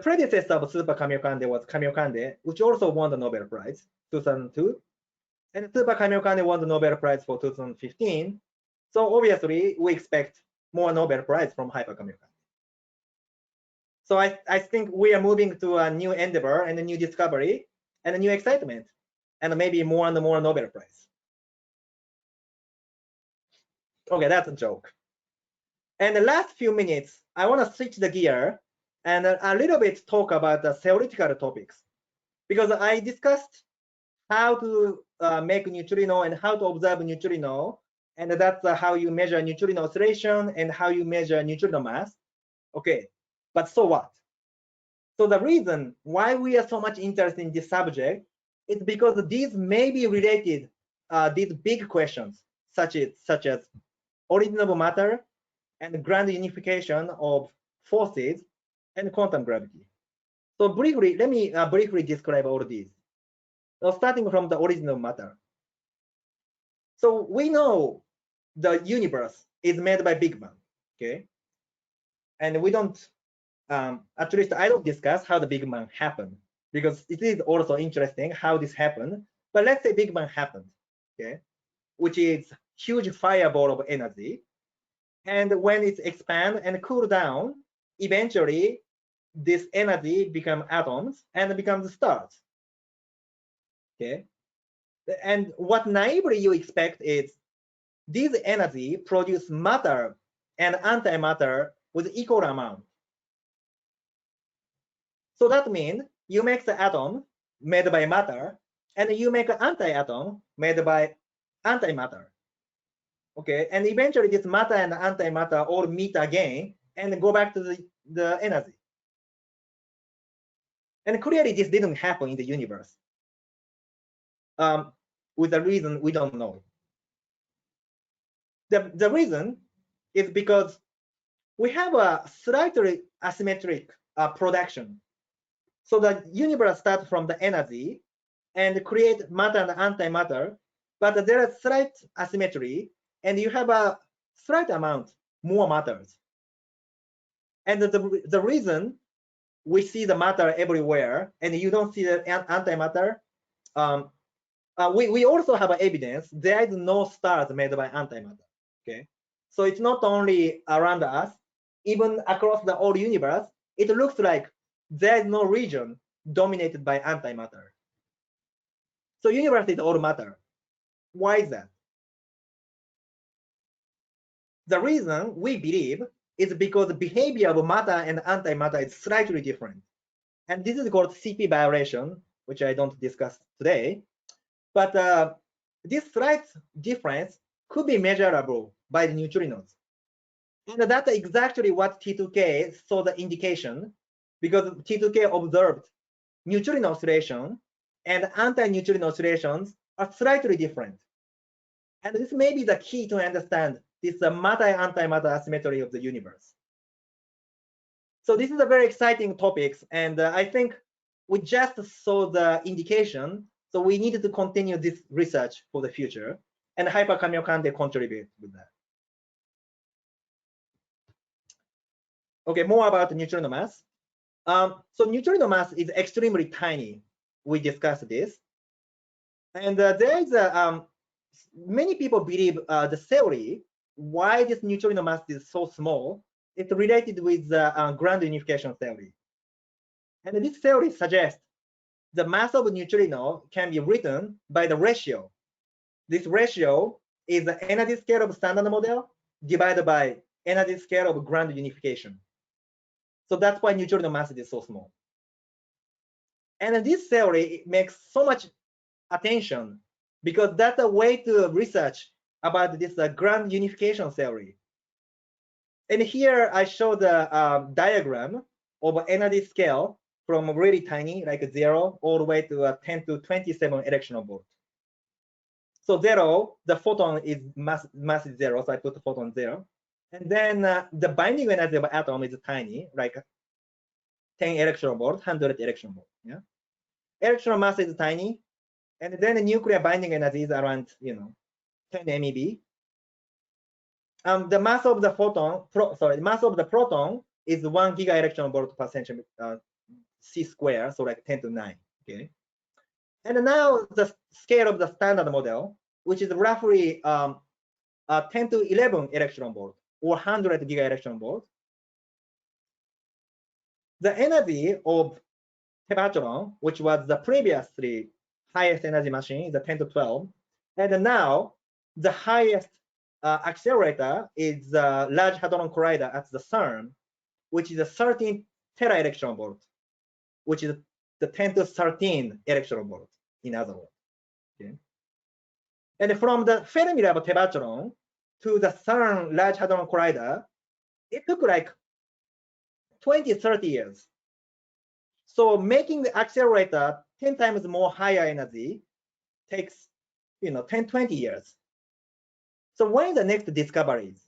predecessor of Super Kamiokande was Kamiokande, which also won the Nobel Prize 2002. And Super Kamiokande won the Nobel Prize for 2015. So obviously, we expect more Nobel Prize from hyperkamiokande. So I think we are moving to a new endeavor and a new discovery and a new excitement, and maybe more and more Nobel Prize. Okay, that's a joke. And the last few minutes, I want to switch the gear and a little bit talk about the theoretical topics, because I discussed how to make neutrino and how to observe neutrino, and that's how you measure neutrino oscillation and how you measure neutrino mass. Okay, but so what? So the reason why we are so much interested in this subject is because these may be related, these big questions, such as origin of matter and grand unification of forces and quantum gravity. So briefly, let me briefly describe all of these. So starting from the origin of matter. So we know the universe is made by Big Bang, okay? And we don't, at least I don't discuss how the Big Bang happened, because it is also interesting how this happened. But let's say Big Bang happened, okay, which is huge fireball of energy. And when it expands and cool down, eventually this energy becomes atoms and becomes stars. Okay. And what naively you expect is this energy produce matter and antimatter with equal amount. So that means you make the atom made by matter, and you make an anti-atom made by antimatter. Okay, and eventually this matter and antimatter all meet again and go back to the energy. And clearly this didn't happen in the universe. With a reason we don't know. The reason is because we have a slightly asymmetric production. So the universe starts from the energy and create matter and antimatter, but there is slight asymmetry, and you have a slight amount more matters. And the reason we see the matter everywhere and you don't see the antimatter, we also have evidence there is no stars made by antimatter. Okay, so it's not only around us, even across the whole universe, it looks like there is no region dominated by antimatter. So universe is all matter. Why is that? The reason we believe is because the behavior of matter and antimatter is slightly different. And this is called CP violation, which I don't discuss today. But this slight difference could be measurable by the neutrinos. And that's exactly what T2K saw the indication, because T2K observed neutrino oscillation and anti-neutrino oscillations are slightly different. And this may be the key to understand this matter-antimatter asymmetry of the universe. So this is a very exciting topic, and I think we just saw the indication, so we needed to continue this research for the future, and hyperkamiokande contribute with that. Okay, more about the neutrino mass. So neutrino mass is extremely tiny. We discussed this, and there is many people believe the theory why this neutrino mass is so small. It's related with the grand unification theory, and this theory suggests the mass of neutrino can be written by the ratio. This ratio is the energy scale of standard model divided by energy scale of grand unification. So that's why neutrino mass is so small. And this theory makes so much attention because that's a way to research about this grand unification theory. And here I show the diagram of energy scale from really tiny, like 0, all the way to 10 to 27 electron volt. So 0, the photon is mass is 0, so I put the photon 0. And then the binding energy of atom is tiny, like 10 electron volts, 100 electron volts. Yeah, electron mass is tiny, and then the nuclear binding energy is around 10 MeV. The mass of the photon, mass of the proton is 1 giga electron volt per centimeter c square, so like 10 to 9. Okay, and now the scale of the standard model, which is roughly 10 to 11 electron volt or 100 giga electron volt. The energy of Teppei, which was the previously highest energy machine, is a 10 to 12, and now the highest accelerator is the Large Hadron Collider at the CERN, which is a 13 tera electron volt, which is the 10 to 13 electron volt, in other words. Okay. And from the Fermi lab Teppei to the CERN Large Hadron Collider, it took like 20, 30 years. So making the accelerator 10 times more higher energy takes 10, 20 years. So when is the next discoveries?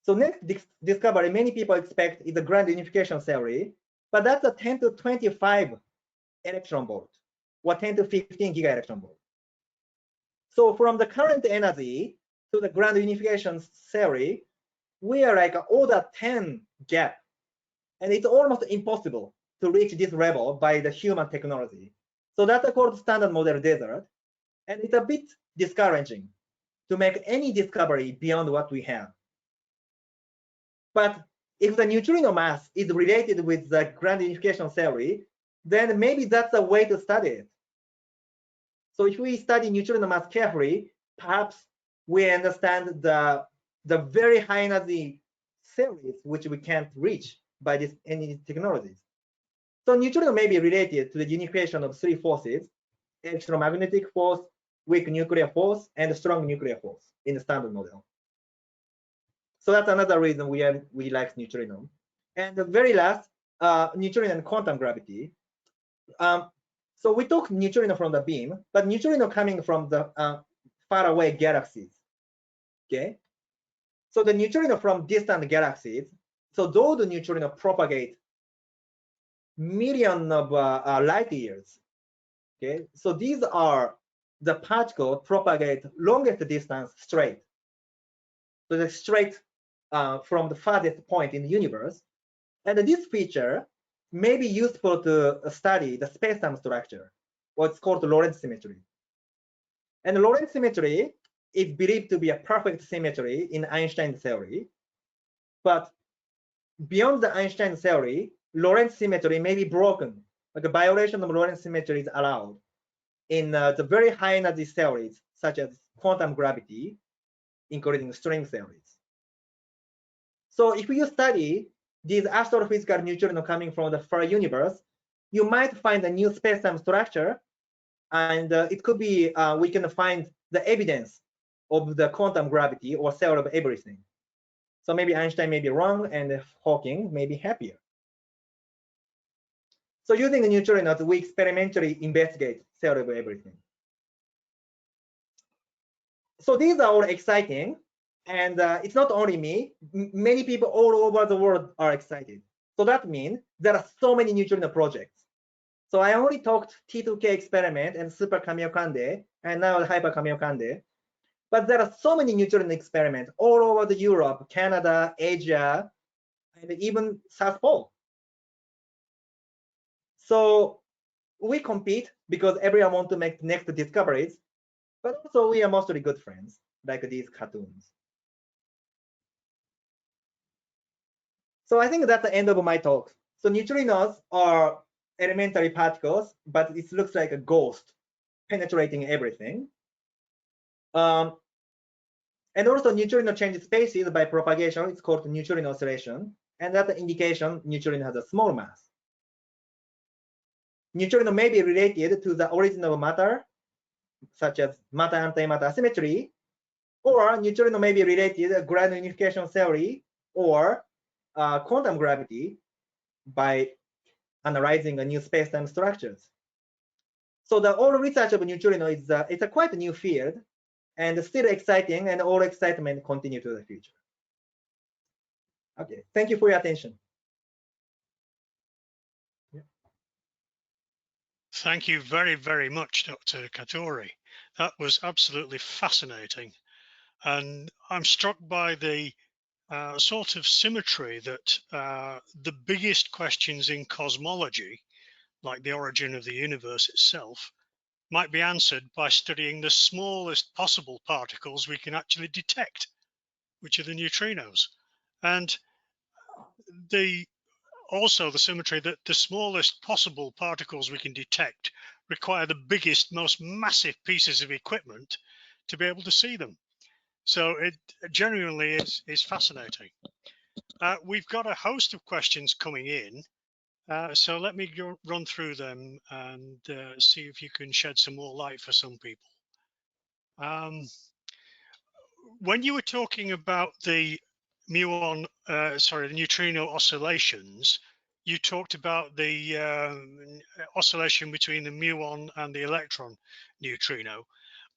So next discovery, many people expect is the grand unification theory, but that's a 10 to 25 electron volt or 10 to 15 giga electron volt. So from the current energy to the grand unification theory, we are like an order 10 gap, and it's almost impossible to reach this level by the human technology. So that's called standard model desert, and it's a bit discouraging to make any discovery beyond what we have. But if the neutrino mass is related with the grand unification theory, then maybe that's a way to study it. So if we study neutrino mass carefully, perhaps we understand the very high energy theories which we can't reach by any technologies. So neutrino may be related to the unification of three forces: electromagnetic force, weak nuclear force, and strong nuclear force in the standard model. So that's another reason we like neutrino. And the very last, neutrino and quantum gravity. So we took neutrino from the beam, but neutrino coming from the faraway galaxies. Okay. So the neutrino from distant galaxies, so those neutrino propagate millions of light years. Okay. So these are the particles propagate longest distance straight. So they're straight from the farthest point in the universe. And this feature may be useful to study the space-time structure, what's called Lorentz symmetry. And Lorentz symmetry is believed to be a perfect symmetry in Einstein theory. But beyond the Einstein theory, Lorentz symmetry may be broken. Like a violation of Lorentz symmetry is allowed in the very high energy theories, such as quantum gravity, including string theories. So if you study these astrophysical neutrino coming from the far universe, you might find a new space-time structure, and it could be we can find the evidence of the quantum gravity or theory of everything. So maybe Einstein may be wrong and Hawking may be happier. So using the neutrinos, we experimentally investigate theory of everything. So these are all exciting, and it's not only me. Many people all over the world are excited. So that means there are so many neutrino projects. So I only talked T2K experiment and super Kamiokande, and now the hyper Kamiokande. But there are so many neutrino experiments all over the Europe, Canada, Asia, and even South Pole. So we compete because everyone wants to make next discoveries, but also we are mostly good friends, like these cartoons. So I think that's the end of my talk. So neutrinos are elementary particles, but it looks like a ghost penetrating everything. And also neutrino change spaces by propagation. It's called neutrino oscillation. And that's the indication neutrino has a small mass. Neutrino may be related to the origin of matter, such as matter-antimatter asymmetry, or neutrino may be related to grand unification theory or quantum gravity by analyzing a new space-time structures. So the all research of neutrino is it's a quite a new field and still exciting, and all excitement continue to the future. Okay, thank you for your attention. Yeah. Thank you very, very much, Dr. Katori. That was absolutely fascinating. And I'm struck by the sort of symmetry that the biggest questions in cosmology, like the origin of the universe itself, might be answered by studying the smallest possible particles we can actually detect, which are the neutrinos. And also the symmetry that the smallest possible particles we can detect require the biggest, most massive pieces of equipment to be able to see them. So it genuinely is fascinating. We've got a host of questions coming in, so let me run through them and see if you can shed some more light for some people. When you were talking about the the neutrino oscillations, you talked about the oscillation between the muon and the electron neutrino.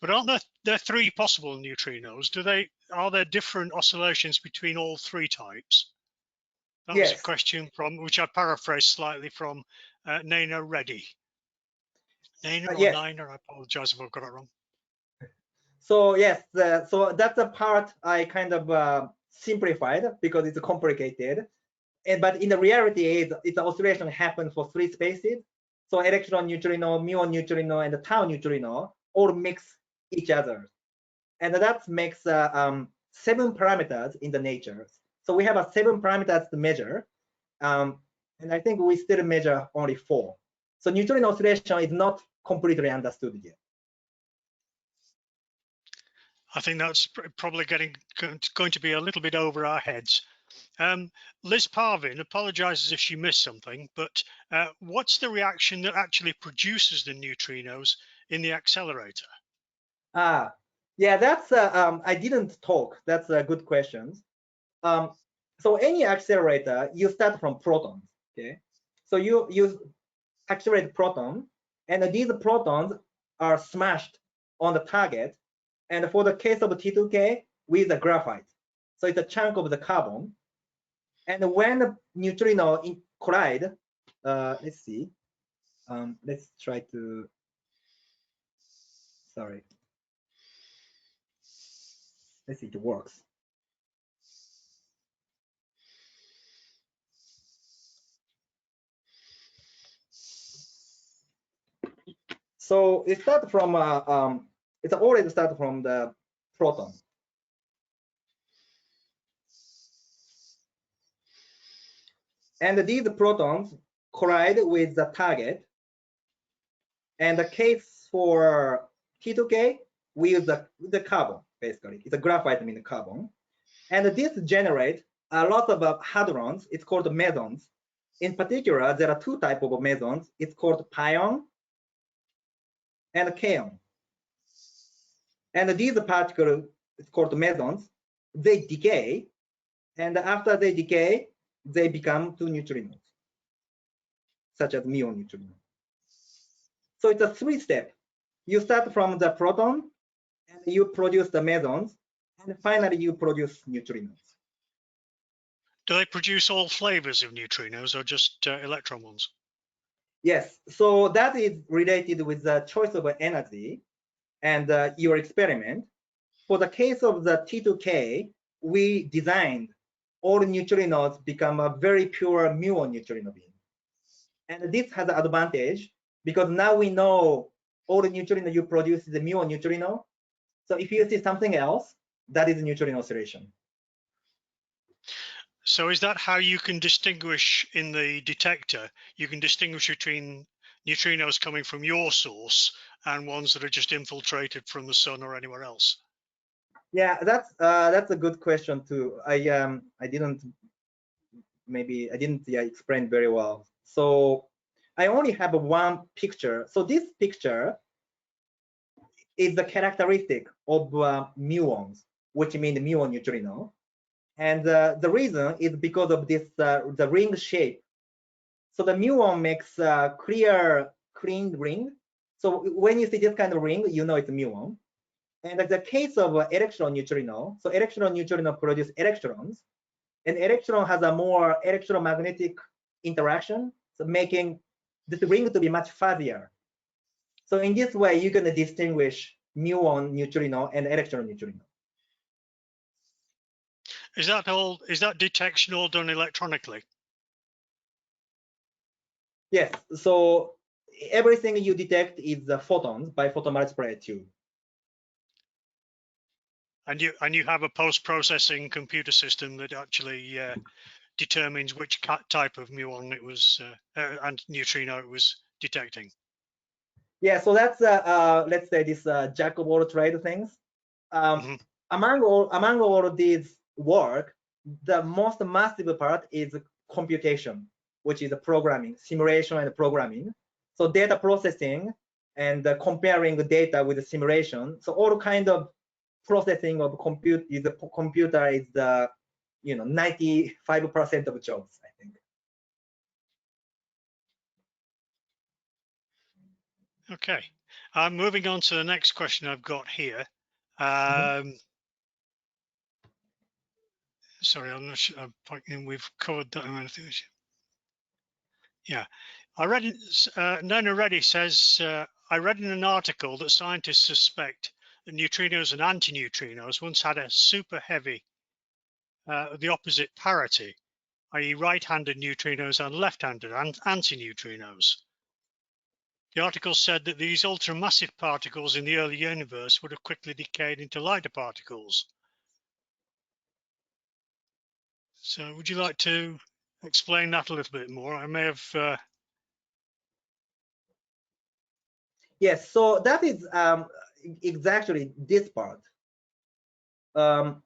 But aren't there three possible neutrinos? Are there different oscillations between all three types? That was a question from, which I paraphrased slightly, from Nana Reddy. Nana or Nina, I apologize if I've got it wrong. So yes, so that's the part I kind of simplified because it's complicated. But in the reality, it's oscillation happens for three spaces. So electron neutrino, muon neutrino, and the tau neutrino all mix each other, and that makes 7 parameters in the nature. So we have 7 parameters to measure, and I think we still measure only 4. So neutrino oscillation is not completely understood yet. I think that's probably going to be a little bit over our heads. Liz Parvin apologizes if she missed something, but what's the reaction that actually produces the neutrinos in the accelerator? Yeah, that's I didn't talk. That's a good question. So any accelerator, you start from protons. Okay, so you accelerate proton, and these protons are smashed on the target. And for the case of T2K, with the graphite, so it's a chunk of the carbon. And when the neutrino collide, let's see. Let's try to. Sorry. Let's see if it works. So it starts from it's already started from the proton. And these protons collide with the target. And the case for T2K, we use the carbon, basically. It's a graphite in the carbon. And this generates a lot of hadrons. It's called mesons. In particular, there are 2 types of mesons. It's called pion and kaon. And these particles, it's called mesons, they decay. And after they decay, they become 2 neutrinos, such as muon neutrino. So it's a 3-step. You start from the proton, and you produce the mesons, and finally you produce neutrinos. Do they produce all flavors of neutrinos or just electron ones? Yes, so that is related with the choice of energy and your experiment. For the case of the T2K, we designed all neutrinos become a very pure muon neutrino beam. And this has an advantage because now we know all the neutrino you produce is a muon neutrino. So if you see something else, that is neutrino oscillation. So is that how you can distinguish in the detector? You can distinguish between neutrinos coming from your source and ones that are just infiltrated from the sun or anywhere else? Yeah, that's a good question too. I didn't explain very well. So I only have one picture. So this picture is the characteristic of muons, which means muon neutrino. And the reason is because of this the ring shape. So the muon makes a clean ring. So when you see this kind of ring, you know it's muon. And in the case of electron neutrino, so electron neutrino produce electrons, and electron has a more electromagnetic interaction, so making this ring to be much fuzzier. So in this way, you're going to distinguish muon neutrino and electron neutrino. Is that detection all done electronically? Yes. So everything you detect is the photons by photomultiplier tube. And you have a post-processing computer system that actually determines which type of muon it was and neutrino it was detecting. Yeah, so that's let's say this jack of all trade things. Among all of these work, the most massive part is computation, which is programming, simulation and programming. So data processing and comparing the data with the simulation. So all kind of processing of computer is the 95% of jobs, I think. Okay, moving on to the next question I've got here. Sorry, I'm not sure. We've covered that. Yeah, I read Nona Reddy says, I read in an article that scientists suspect that neutrinos and antineutrinos once had a super heavy, the opposite parity, i.e. right-handed neutrinos and left-handed antineutrinos. The article said that these ultramassive particles in the early universe would have quickly decayed into lighter particles. So would you like to explain that a little bit more? I may have... Yes, so that is exactly this part. So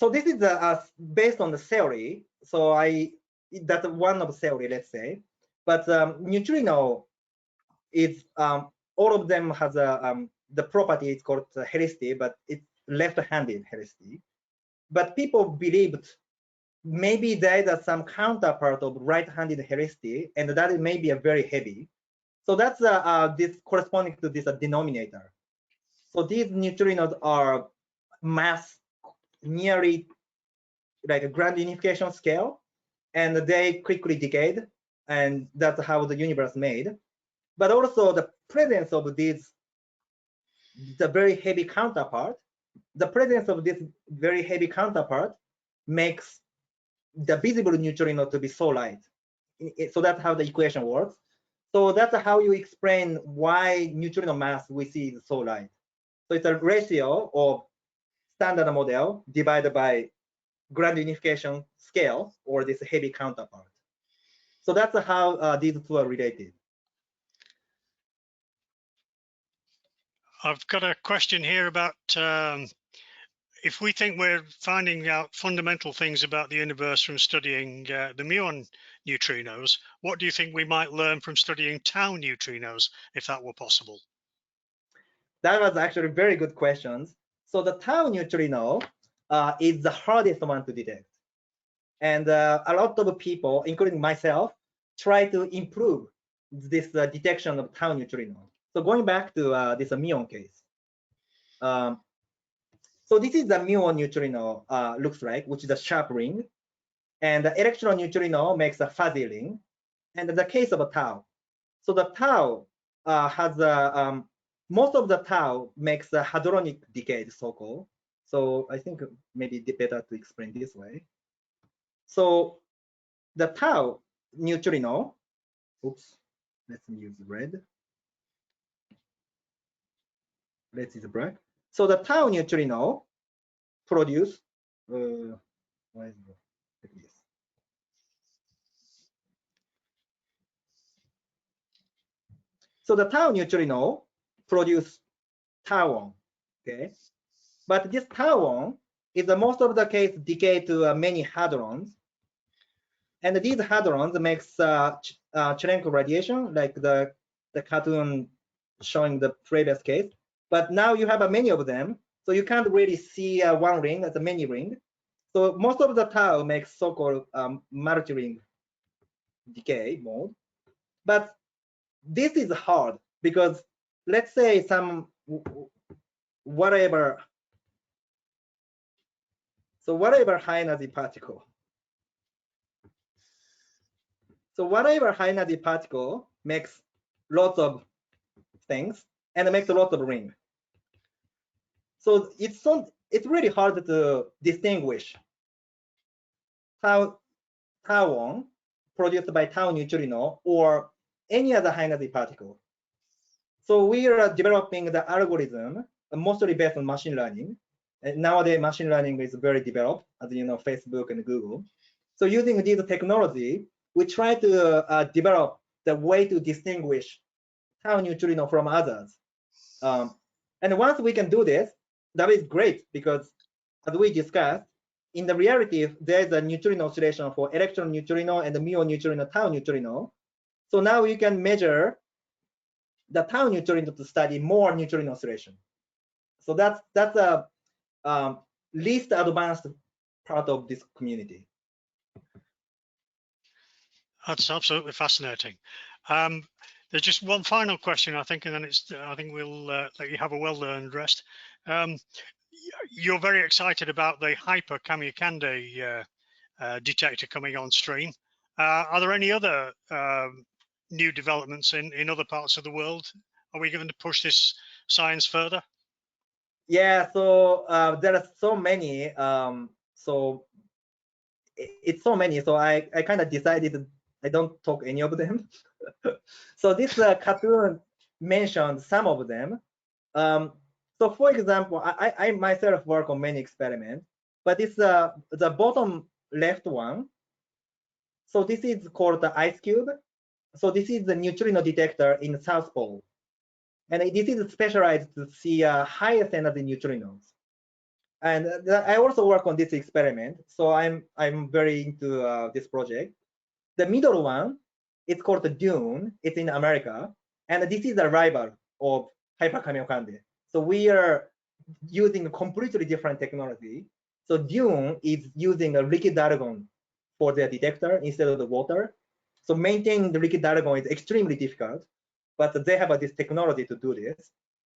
this is based on the theory. So that's one of the theory, let's say. But neutrino is all of them has the property is called helicity, but it's left-handed helicity. But people believed maybe there is some counterpart of right-handed helicity, and that may be a very heavy. So that's this corresponding to this denominator. So these neutrinos are mass nearly like a grand unification scale, and they quickly decayed, and that's how the universe made. But also the presence of the very heavy counterpart, makes the visible neutrino to be so light. So that's how the equation works. So that's how you explain why neutrino mass we see is so light. So it's a ratio of standard model divided by grand unification scale, or this heavy counterpart. So that's how these two are related. I've got a question here about if we think we're finding out fundamental things about the universe from studying the muon neutrinos, what do you think we might learn from studying tau neutrinos, if that were possible? That was actually very good questions. So the tau neutrino is the hardest one to detect. And a lot of people, including myself, try to improve this detection of tau neutrino. So going back to this muon case. So this is the muon neutrino looks like, which is a sharp ring. And the electron neutrino makes a fuzzy ring. And in the case of a tau, so the tau has most of the tau makes a hadronic decay, so-called. So I think maybe better to explain this way. So the tau neutrino, oops, let's use red. Let's use black. So the tau neutrino produce, why is it like this? So the tau neutrino produce tauon, okay? But this tauon is the most of the case decay to many hadrons. And these hadrons makes Cherenkov radiation, like the cartoon showing the previous case. But now you have many of them, so you can't really see one ring as a many ring. So most of the tau makes so-called multi-ring decay mode. But this is hard because let's say some whatever high energy particle. So whatever high energy particle makes lots of things and makes lots of ring. So it's really hard to distinguish tau produced by tau neutrino or any other high energy particle. So we are developing the algorithm mostly based on machine learning. And nowadays, machine learning is very developed, as you know, Facebook and Google. So using this technology, we try to develop the way to distinguish tau neutrino from others. And once we can do this, that is great, because as we discussed, in the reality, there's a neutrino oscillation for electron neutrino and the muon neutrino, tau neutrino. So now you can measure the tau neutrino to study more neutrino oscillation. So that's a least advanced part of this community. That's absolutely fascinating. There's just one final question, I think, and then I think we'll let you have a well-earned rest. You're very excited about the hyper Kamiokande detector coming on stream. Are there any other new developments in other parts of the world? Are we going to push this science further? Yeah, so there are so many. So it's so many. So I kind of decided I don't talk any of them. So this cartoon mentioned some of them. So for example, I myself work on many experiments, but this the bottom left one. So this is called the ice cube. So this is the neutrino detector in the South Pole. And this is specialized to see highest energy neutrinos. And I also work on this experiment. So I'm very into this project. The middle one, it's called the Dune. It's in America. And this is a rival of Hyper-Kamiokande. So we are using a completely different technology. So Dune is using a liquid argon for their detector instead of the water. So maintaining the liquid argon is extremely difficult, but they have this technology to do this.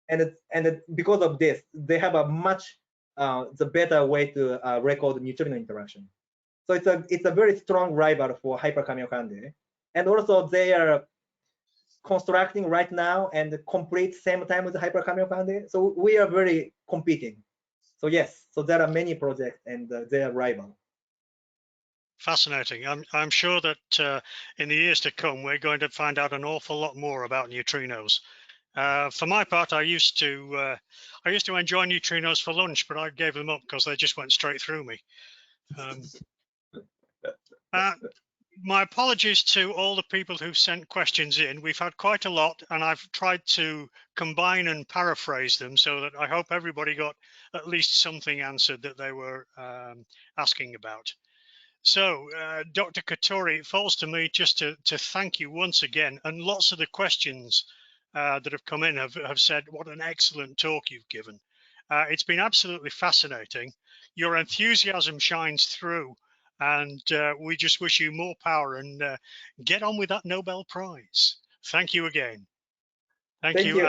And because of this, they have a much the better way to record neutrino interaction. So it's a very strong rival for Hyper-Kamiokande. And also they are constructing right now and complete same time with Hyper-Kamiokande. So we are very competing. So yes, so there are many projects and they are rival. Fascinating. I'm sure that in the years to come, we're going to find out an awful lot more about neutrinos. For my part, I used to enjoy neutrinos for lunch, but I gave them up because they just went straight through me. My apologies to all the people who've sent questions in. We've had quite a lot, and I've tried to combine and paraphrase them so that I hope everybody got at least something answered that they were asking about. So, Dr. Katori, it falls to me just to thank you once again. And lots of the questions that have come in have said, what an excellent talk you've given. It's been absolutely fascinating. Your enthusiasm shines through, and we just wish you more power and get on with that Nobel Prize. Thank you again. Thank you.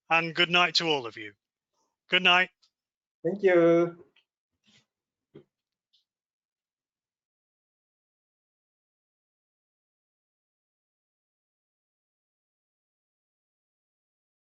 And good night to all of you. Good night. Thank you.